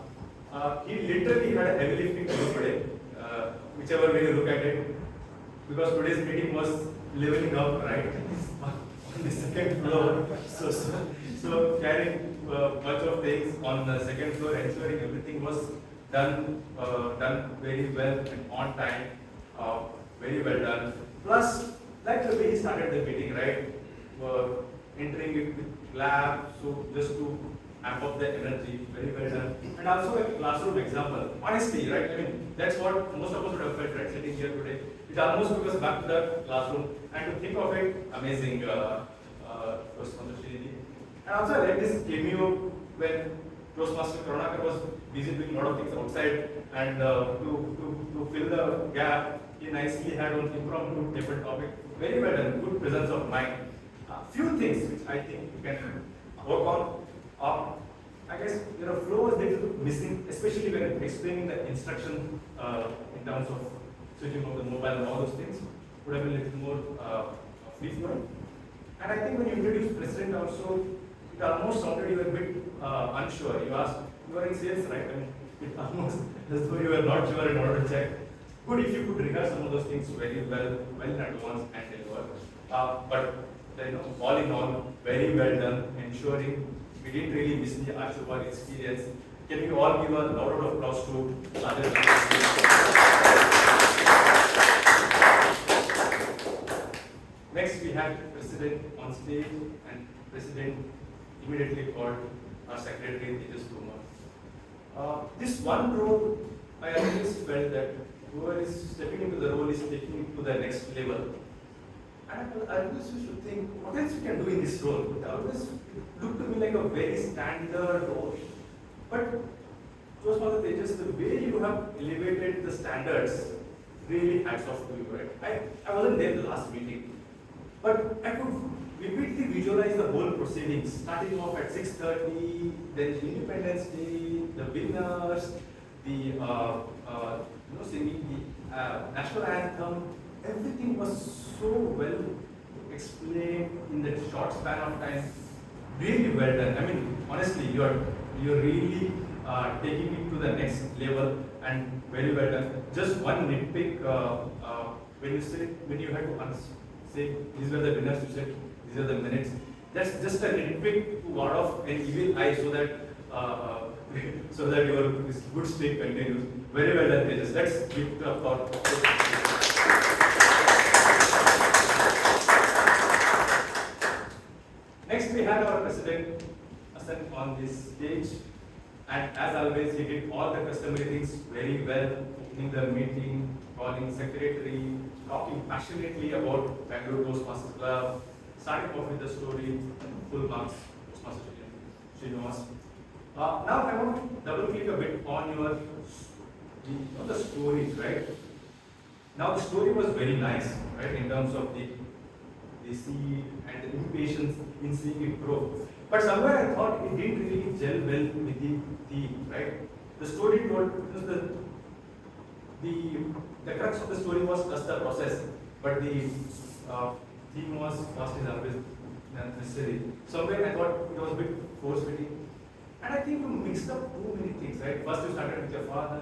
He literally had a heavy lifting to do today, whichever way you look at it, because today's meeting was leveling up, right? On the second floor. So carrying a bunch of things on the second floor, ensuring everything was done very well and on time, very well done. Plus, like the way he started the meeting, right? Entering it with lab, so just to amp up the energy, very well done. And also a classroom example, honesty, right? I mean, that's what most of us would have felt, right? Sitting here today, it almost took us back to the classroom. And to think of it, amazing, Toastmaster Srinidhi. And also I like this cameo when Toastmaster Karunakar was busy doing a lot of things outside, and to fill the gap, he nicely had on impromptu table topic. Very well done, good presence of mind. Few things which I think you can work on. I guess flow was little missing, especially when explaining the instruction in terms of switching off the mobile and all those things. Would have been a little more free flowing. And I think when you introduced President also, it almost sounded you a bit unsure. You asked, you are in sales, right? I mean, it almost as though you were not sure in order to check. Good if you could rehearse some of those things very well in advance and deliver. But all in all, very well done, ensuring we didn't really miss the Ashurvad experience. Can we all give a round of applause to Sergeant? had president on stage, and president immediately called our secretary, Tejas Kumar. This one role, I always felt that whoever is stepping into the role is taking it to the next level. And I always used to think, what else you can do in this role? It always looked to me like a very standard role. But Toastmaster Tejas, the way you have elevated the standards, really hats off to you, right? I wasn't there the last meeting, but I could vividly visualize the whole proceedings, starting off at 6:30, then Independence Day, the winners, the singing the national anthem. Everything was so well explained in that short span of time. Really well done. I mean, honestly, you're really taking it to the next level, and very well done. Just one nitpick, when you had to say these were the winners, you said these are the minutes. That's just a nitpick to ward off an evil eye, so that your good streak continues. Very well done, Tejas. Let's give the applause. Next, we had our president Hassan on this stage, and as always, he did all the customary things very well, opening the meeting, calling secretary, talking passionately about Bangalore Toastmasters Club, starting off with the story, full marks, Toastmaster Srinivas. Now I want to double click a bit on the stories, right? Now the story was very nice, right, in terms of the seed and the impatience in seeing it grow. But somewhere I thought it didn't really gel well with the theme, right? The story told, the crux of the story was just the process, but the theme was fast is always necessary. Somewhere I thought it was a bit force fitting. And I think you mixed up too many things, right? First you started with your father,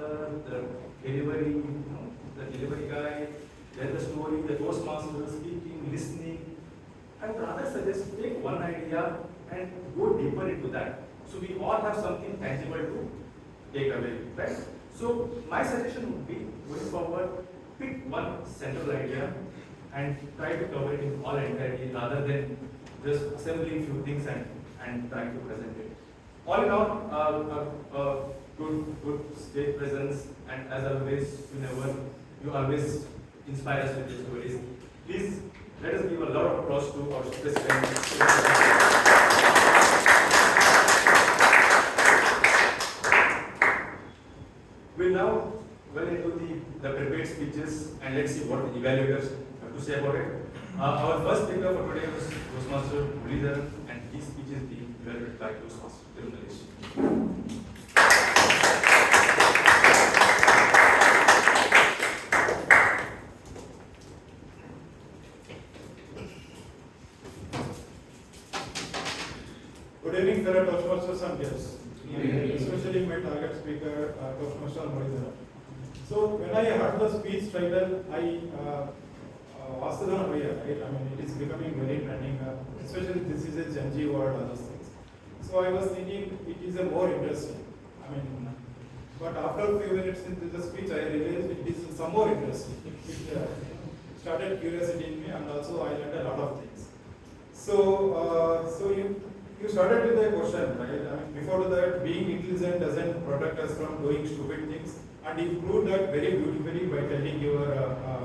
the delivery, the delivery guy, then the story, the Toastmasters, speaking, listening. I would rather suggest take one idea and go deeper into that. So we all have something tangible to take away, right? So my suggestion would be, going forward, pick one central idea and try to cover it in all entirety, rather than just assembling few things and trying to present it. All in all, good stage presence, and as always, you always inspire us with your stories. Please let us give a lot of applause to our president. We'll now go into the prepared speeches, and let's see what the evaluators have to say about it. Our first speaker for today was Toastmaster Muridhar, and his speech is being evaluated by Toastmaster Tirumalesh. Good evening, fellow Toastmasters and guests, especially my target speaker, Toastmaster Muridhar. So when I heard the speech title, I asked the right? I mean, it is becoming very trending, especially this is a Gen Z word and those things. So I was thinking it is a more interesting. I mean, but after a few minutes into the speech, I realized it is some more interesting. It started curiosity in me, and also I learned a lot of things. So you started with a question, right? I mean, before that, being intelligent doesn't protect us from doing stupid things, and you proved that very beautifully by telling your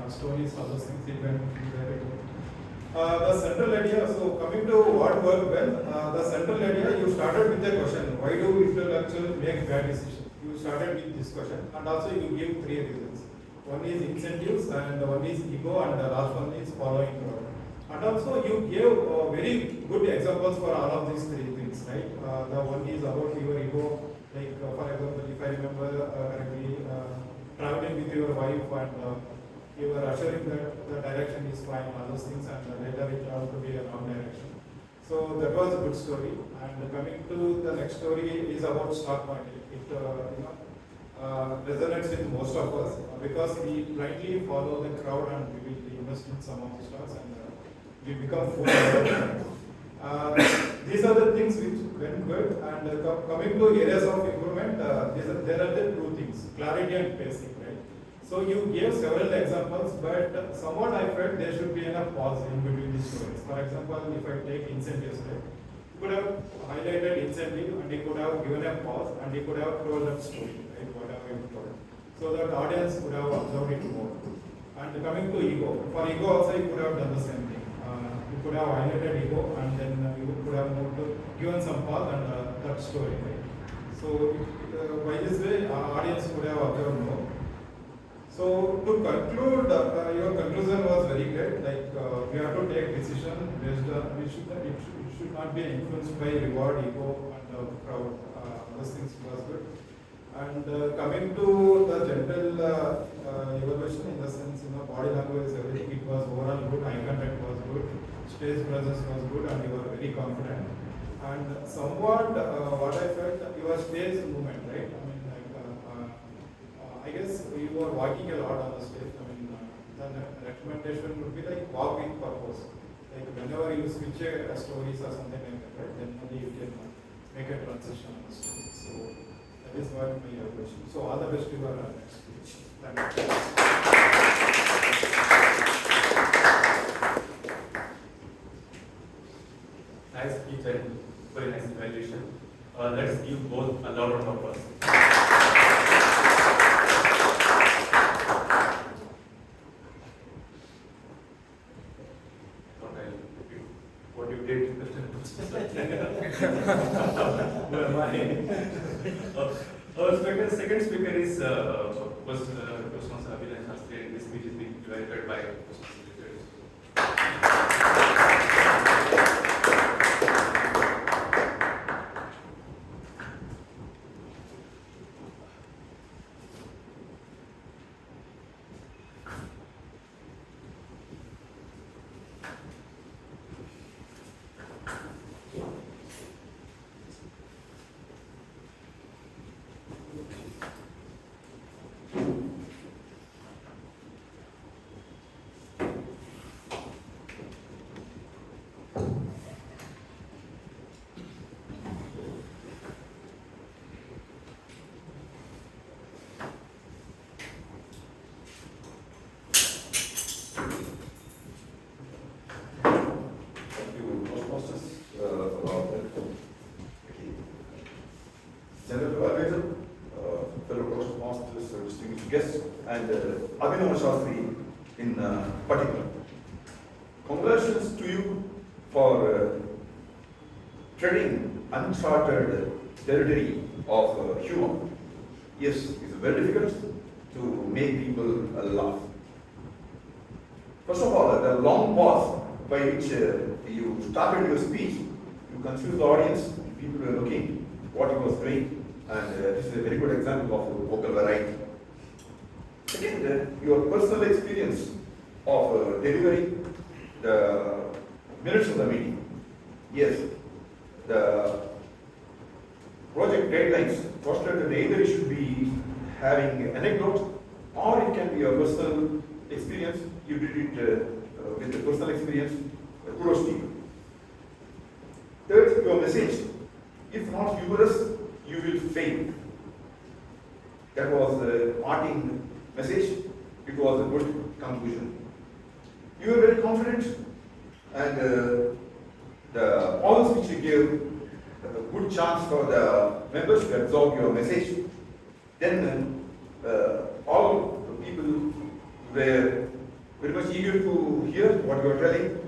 stories, all those things. It went very good. The central idea, so coming to what worked well, the central idea, you started with a question: why do intellectuals make bad decisions? You started with this question, and also you gave 3 reasons. One is incentives, and one is ego, and the last one is following crowd. And also you gave very good examples for all of these 3 things, right? The one is about your ego, like for example, if I remember correctly, traveling with your wife and you were assuring that the direction is fine, all those things, and later it turned to be a wrong direction. So that was a good story. And coming to the next story is about stock market. It resonates with most of us because we blindly follow the crowd and we will invest in some of the stocks, and we become full. These are the things which went good, and coming to areas of improvement, there are the 2 things: clarity and pacing, right? So you gave several examples, but somewhat I felt there should be enough pause in between these stories. For example, if I take incentives, right? You could have highlighted incentive and you could have given a pause and you could have told that story, right? Whatever you told. So that audience would have observed it more. And coming to ego, for ego also you could have done the same thing. You could have highlighted ego and then you could have moved to given some pause and that story, right? So by this way, audience could have observed more. So to conclude, your conclusion was very great. Like we have to take decision based on it should not be influenced by reward, ego, and crowd. Those things was good. And coming to the general evaluation, in the sense, body language, everything, it was overall good. Eye contact was good. Stage presence was good, and you were very confident. And somewhat, what I felt, your stage movement, right? I mean, like, I guess you were walking a lot on the stage. I mean, the recommendation would be like walk with purpose. Like whenever you switch stories or something like that, right? Then only you can make a transition on the story. So that is what my question. So all the best to your next speech. Thank you. Nice speech and very nice evaluation. Let's give both a lot of applause. What you did. Our second speaker is Toastmaster Abhilash Shastri, and this speech is being evaluated by Toastmaster Secretary. General Advisor, fellow Toastmasters, distinguished guests, and Abhinav Shastri in particular. Congratulations to you for treading uncharted territory of humor. Yes, it's very difficult to make people laugh. First of all, the long pause by which you started your speech, you confused the audience, people were looking what he was doing, and this is a very good example of vocal variety. Second, your personal experience of delivering the minutes of the meeting. Yes, the project deadlines postulated either it should be having an anecdote or it can be a personal experience. You did it with the personal experience. Kudos to you. Third, your message, if not humorous, you will fail. That was the Martin message. It was a good conclusion. You were very confident, and the pause which you gave a good chance for the members to absorb your message. Then all the people were very much eager to hear what you were telling.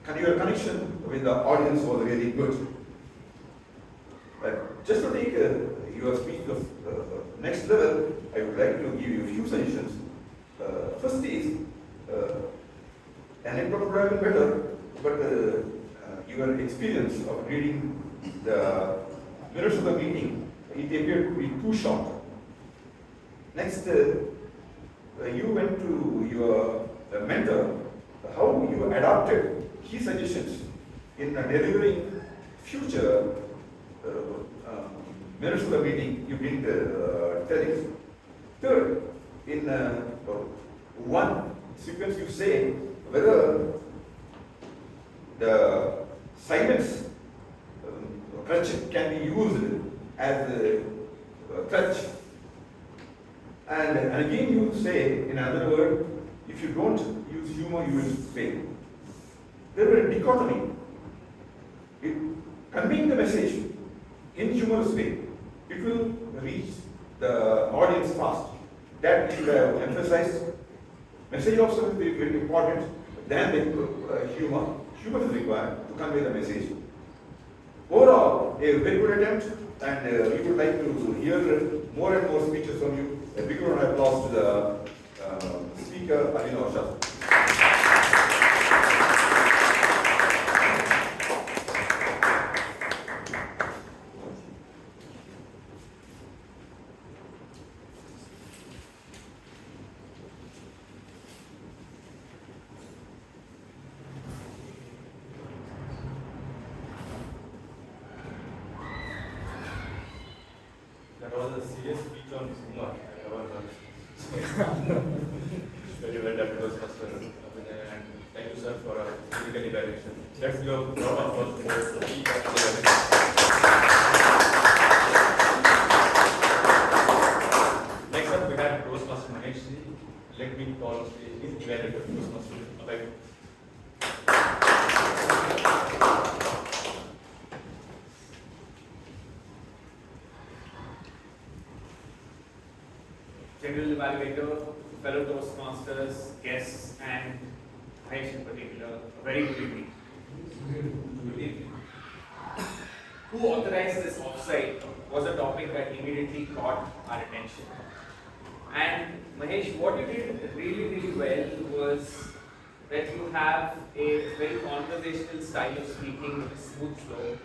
And your connection with the audience was really good. Just to take your speech to next level, I would like to give you a few suggestions. First is, anecdote would have been better, but your experience of reading the minutes of the meeting, it appeared to be too short. Next, you went to your mentor, how you adopted key suggestions in delivering future minutes of the meeting, you didn't tell it. Third, in one sequence you say whether the silence crutch can be used as a crutch. And again you say, in other words, if you don't use humor, you will fail. There is a dichotomy. Conveying the message in humorous way, it will reach the audience fast. That you have emphasized. Message also is very important. Then the humor. Humor is required to convey the message. Overall, a very good attempt, and we would like to hear more and more speeches from you. A big round of applause to the speaker, Alina Osha. That was a serious speech on humor I ever heard. Very well done, Toastmasters. And thank you, sir, for a critical evaluation. Let's give a round of applause for the speech of the Next up, we have Toastmaster Mahesh. Let me call his evaluator, Toastmaster. Bye. General evaluator, fellow Toastmasters, guests, and Mahesh in particular, a very good evening. Good evening. Who authorized this offsite was a topic that immediately caught our attention. And Mahesh, what you did really well was that you have a very conversational style of speaking with a smooth flow.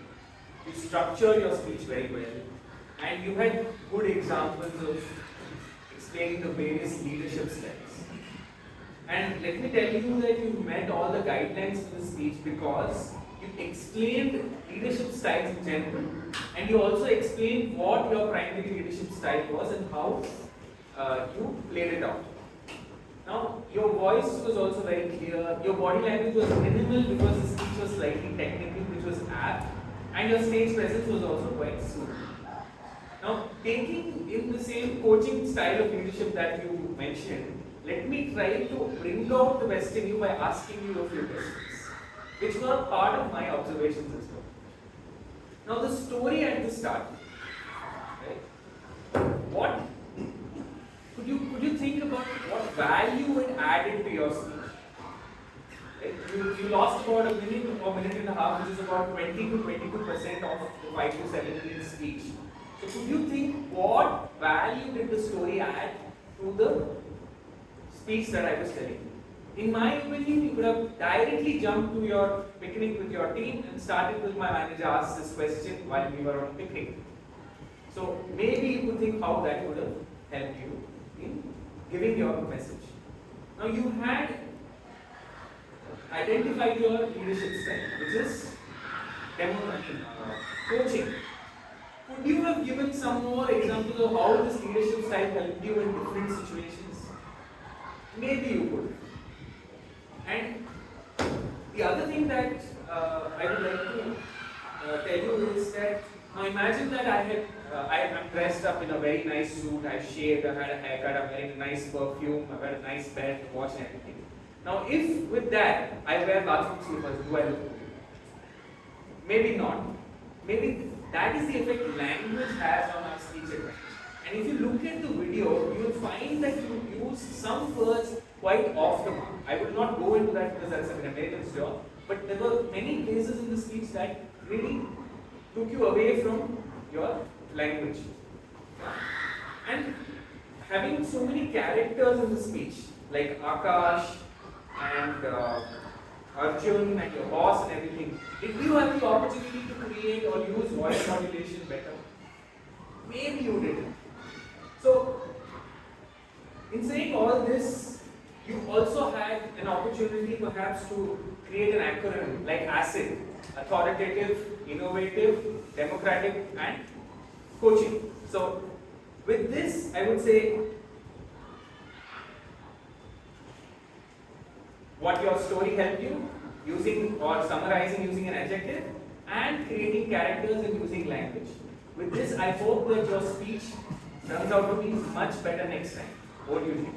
You structure your speech very well, and you had good examples of explaining the various leadership styles. And let me tell you that you met all the guidelines for the speech because you explained leadership styles in general, and you also explained what your primary leadership style was and how you played it out. Now, your voice was also very clear, your body language was minimal because the speech was slightly technical, which was apt, and your stage presence was also quite smooth. Now, taking in the same coaching style of leadership that you mentioned, let me try to bring out the best in you by asking you a few questions, which were part of my observations as well. Now, the story at the start, right? What could you think about what value it added to your speech? Right? You lost about a minute or minute and a half, which is about 20 to 22% of the 5 to 7 minute speech. So could you think what value did the story add to the speech that I was telling you? In my opinion, you could have directly jumped to your picnic with your team and started with my manager asked this question while we were on a picnic. So maybe you could think how that would have helped you in giving your message. Now you had identified your leadership style, which is coaching. Could you have given some more examples of how this leadership style helped you in different situations? Maybe you could. And the other thing that I would like to tell you is that now imagine that I'm dressed up in a very nice suit, I've shaved, I've had a haircut, I'm wearing a nice perfume, I've got a nice belt, watch and everything. Now if with that I wear bathroom slippers, do I look good? Maybe not. Maybe that is the effect language has on our speech advantage. And if you look at the video, you will find that you use some words quite off the mark. I will not go into that because that's an American's job. But there were many places in the speech that really took you away from your language. And having so many characters in the speech, like Akash and Arjun and your boss and everything, did you have the opportunity to create or use voice modulation better? Maybe you didn't. So, in saying all this, you also had an opportunity perhaps to create an acronym like ACID: authoritative, innovative, democratic, and coaching. So, with this, I would say what your story helped you, using or summarizing using an adjective, and creating characters and using language. With this, I hope that your speech turns out to be much better next time. What do you think?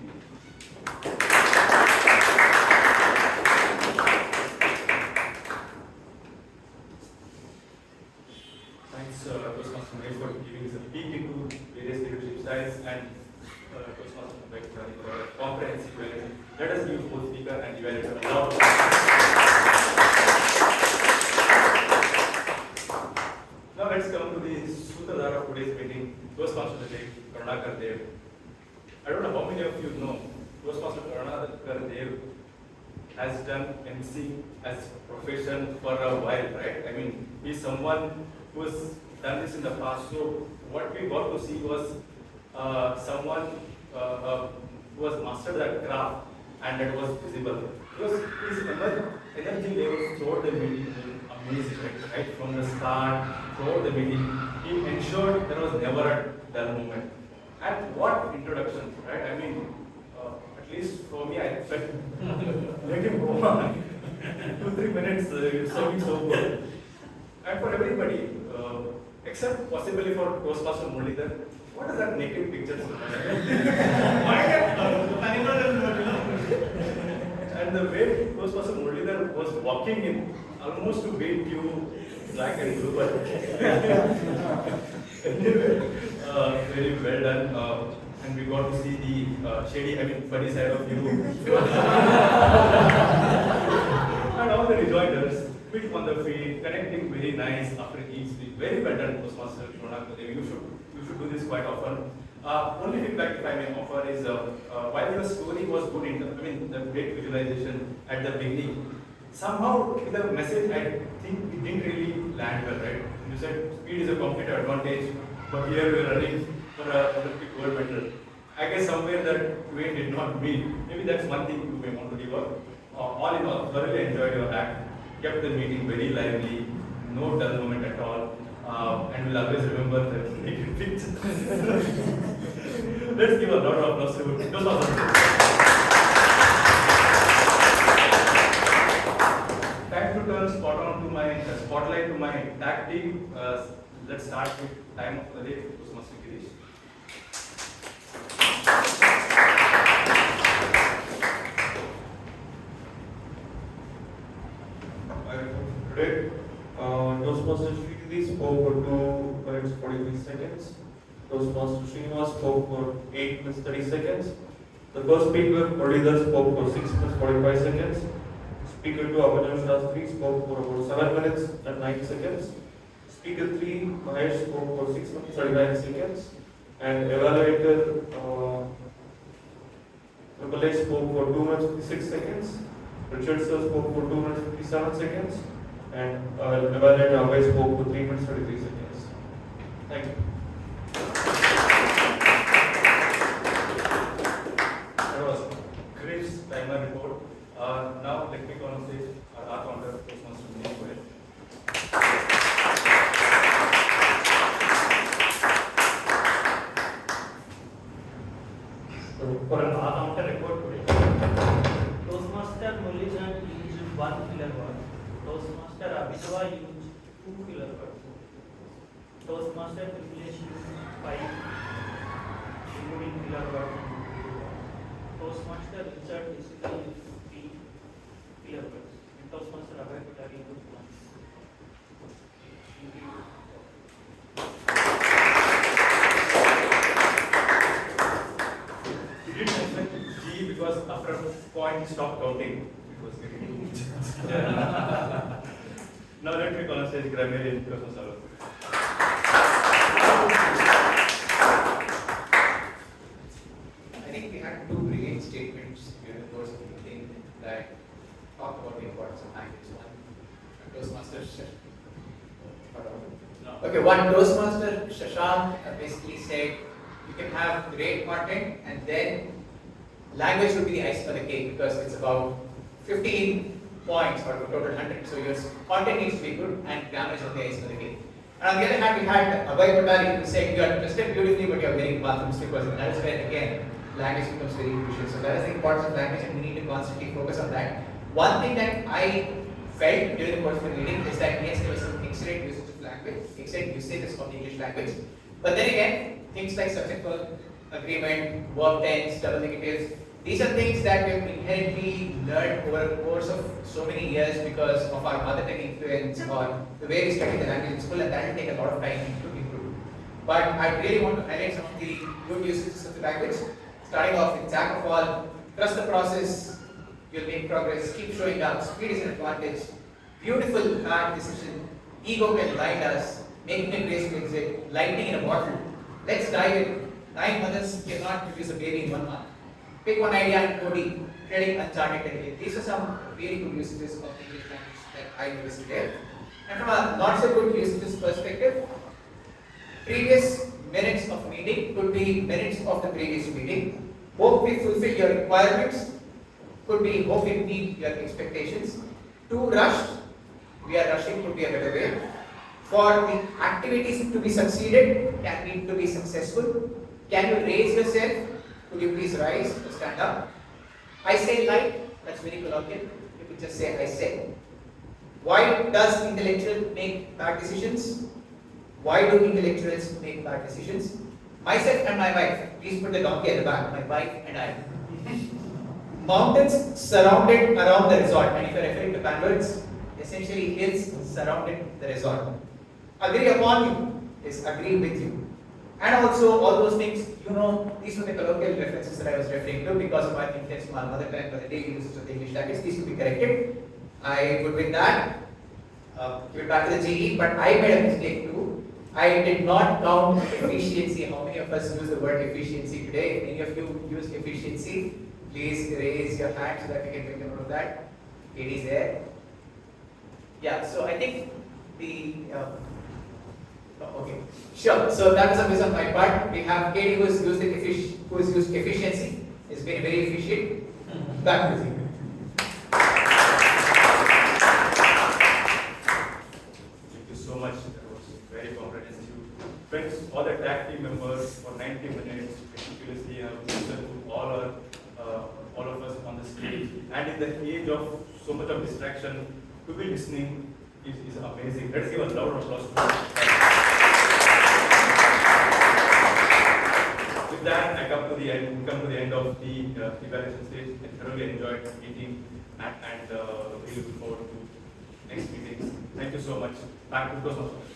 Thanks, Toastmaster Mahesh, for giving us a peek into various leadership styles and Toastmaster Mahesh for a comprehensive evaluation. Let us give both speaker and evaluator a lot of Now let's come to the Sutradhara of today's meeting, Toastmaster Karunakar Dev. I don't know how many of you know Toastmaster Karunakar Dev has done MC as a profession for a while, right? I mean, he's someone who has done this in the past. So what we got to see was someone who has mastered that craft and that was visible. Because his energy levels throughout the meeting were amazing, right from the start, throughout the meeting, he ensured there was never a dull moment. And what introduction, right? I mean, at least for me, I felt let him go on. 2-3 minutes, it's so good. And for everybody, except possibly for Toastmaster Muralidhar, what is that naked picture? And the way Toastmaster Muralidhar was walking in, almost to beat you black and blue, but anyway, very well done. And we got to see the shady, funny side of you. And all the rejoinders, quick on the feet, connecting very nice after each speech. Very well done, Toastmaster Karunakar. You should do this quite often. Only feedback, if I may offer, is while your story was good, the great visualization at the beginning, somehow the message, I think it didn't really land well, right? You said speed is a competitive advantage, but here we are running for a Olympic gold medal. I guess somewhere that way did not meet. Maybe that's one thing you may want to give up. All in all, thoroughly enjoyed your act, kept the meeting very lively, no dull moment at all, and we'll always remember the naked picture. Let's give a lot of applause to those. Time to turn spotlight to my tag team. Let's start with time of the day, Toastmaster Girish. Today, Toastmaster Srinidhi spoke for 2 minutes 43 seconds. Toastmaster Srinivas spoke for 8 minutes 30 seconds. The first speaker, Muralidhar, spoke for 6 minutes 45 seconds. Speaker 2, Abhinav Shastri, spoke for about 7 minutes and 9 seconds. Speaker 3, Mahesh, spoke for 6 minutes 39 seconds. And evaluator, Triple spoke for 2 minutes 56 seconds. Richard sir spoke for 2 minutes 57 seconds. And evaluator Abhay spoke for 3 minutes 33 seconds. Thank you. That was Chris timer report. Now let me go on stage our founder, Toastmaster Mahesh Goyal. For an counter report today, Toastmaster Muralidhar used 1 filler word. Toastmaster Abhinav used 2 filler words. Toastmaster Triple used 5, including filler words. Toastmaster Richard used 3 filler words. And Toastmaster Abhay used 1. He didn't mention G because after a point he stopped counting. It was getting too much. Now let me call on stage grammarian Professor. I think we had 2 brilliant statements during the course of the meeting that talked about the importance of language. One, Toastmaster Okay, one Toastmaster Shashank basically said you can have great content and then language would be the ice for the cake because it's about 15 points out of a total 100. So your content needs to be good and grammar is on the ice for the cake. And on the other hand, we had Abhay Patari who said you are presented beautifully but you are very bathroom slippers. And that is where again language becomes very crucial. So that is the importance of language and we need to constantly focus on that. One thing that I felt during the course of the meeting is that yes, there was some excellent usage of language, excellent usages of the English language, But then again, things like subjectual agreement, verb tense, double negatives, these are things that we have inherently learned over the course of so many years because of our mother tongue influence or the way we study the language in school, and that will take a lot of time to improve. But I really want to highlight some of the good uses of the language. Starting off with jack of all, trust the process, you'll make progress, keep showing up, speed is an advantage, beautiful hard decision, ego can blind us, making a grace to exit, lightning in a bottle. Let's dive in. 9 mothers cannot produce a baby in 1 month. Pick one idea and coding, trading uncharted territory. These are some really good usages of English language that I noticed today. And from a not so good usages perspective, previous minutes of meeting could be minutes of the previous meeting. Hope we fulfill your requirements, could be hope we meet your expectations. Too rushed, we are rushing could be a better way. For the activities to be succeeded, can need to be successful. Can you raise yourself? Could you please rise or stand up? I say like, that's very colloquial. You could just say I say. Why does intellectual make bad decisions? Why do intellectuals make bad decisions? Myself and my wife, please put the donkey at the back, my wife and I. Mountains surrounded around the resort, and if you are referring to Bangalore, it's essentially hills surrounded the resort. Agree upon you is agree with you. And also all those things, these were the colloquial references that I was referring to because of my influence from our mother tongue or the daily usage of the English language. These could be corrected. I would with that. Give it back to the GE, but I made a mistake too. I did not count efficiency. How many of us use the word efficiency today? If any of you use efficiency, please raise your hand so that we can make a note of that. It is there. Yeah, so I think the okay, sure. So that was a miss on my part. We have Katie who has used efficiency. It's been very efficient. Back to you. Thank you so much. That was very comprehensive. Friends, all the tag team members for 90 minutes, meticulously have listened to all of us on the stage. And in the age of so much of distraction, to be listening is amazing. Let's give a loud round of applause. With that, I come to the end of the evaluation stage. I thoroughly enjoyed meeting and really looking forward to next meetings. Thank you so much. Back to Toastmasters.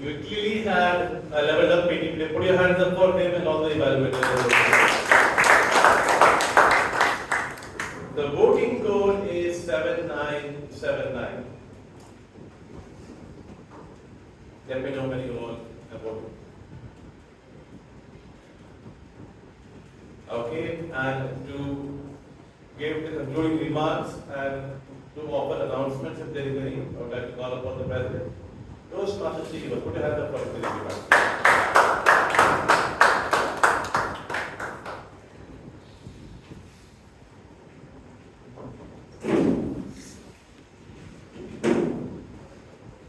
You clearly had a leveled up meeting today. Put your hands up for him and all the evaluators. The voting code is 7979. Let me know when you all have voted. Okay, and to give the concluding remarks and to offer announcements if there is any, I would like to call upon the President. Toastmasters CEO, put your hands up for the remarks.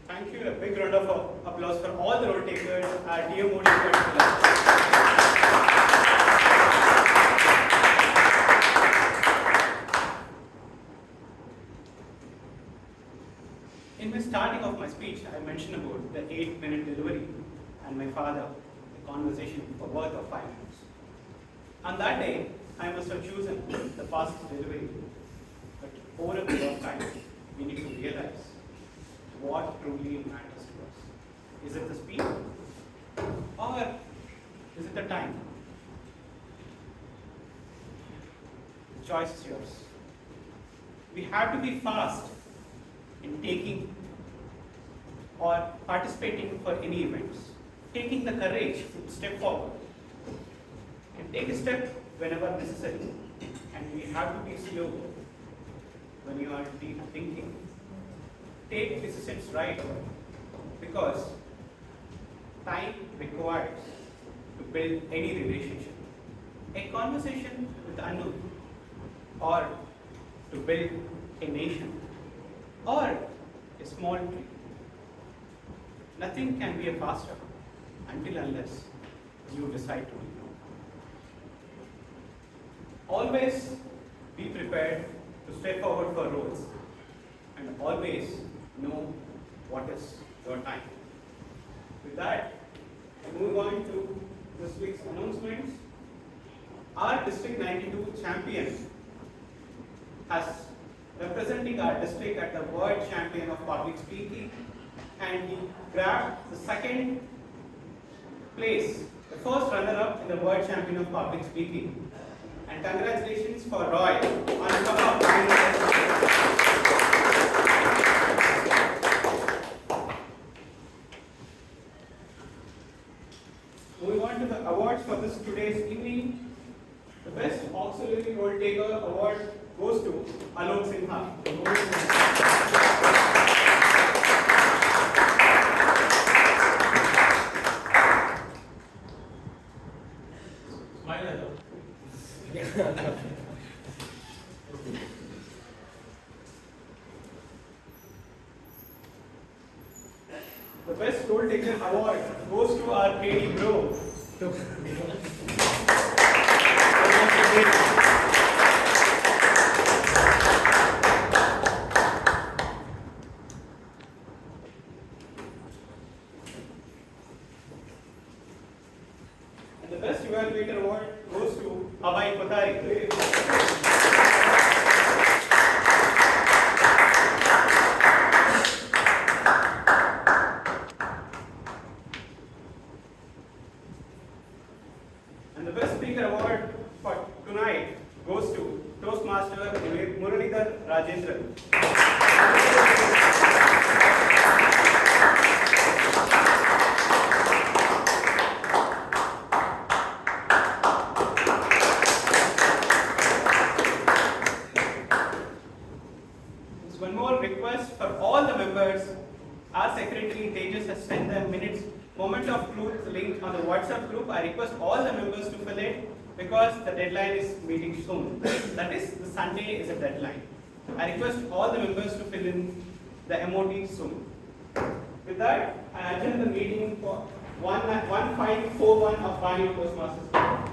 Thank you. A big round of applause for all the role takers. Our dear Modi. In my starting of my speech, I mentioned about the 8-minute delivery and my father, the conversation for worth of 5 minutes. On that day, I must have chosen the fastest delivery. But over a period of time, we need to realize what truly matters to us. Is it the speed or is it the time? The choice is yours. We have to be fast in taking or participating for any events. Taking the courage to step forward. And take a step whenever necessary. And we have to be slow when you are deep thinking. Take decisions right away, because time required to build any relationship. A conversation with the unknown, or to build a nation, or a small tree. Nothing can be a faster until unless you decide to be known. Always be prepared to step forward for roles and always know what is your time. With that, moving on to this week's announcements. Our District 92 champion has representing our district at the World Champion of Public Speaking, and he grabbed the second place, the first runner-up in the World Champion of Public Speaking. And congratulations for Roy on top of Bangalore. Moving on to the awards for this today's evening. The best auxiliary role taker award goes to Alok Sinha. Smile at her. The best role taker award goes to our KD bro. And the best evaluator award goes to Abhay Kothari. And the best speaker award for tonight goes to Toastmaster Muralidhar Rajendran. There's one more request for all the members. Our secretary Tejas has sent the minutes moment of truth link on the WhatsApp group. I request all the members to fill it because the deadline is meeting soon. That is, the Sunday is a deadline. I request all the members to fill in the MOT soon. With that, I adjourn the meeting for 1541 of Bangalore Toastmasters Club.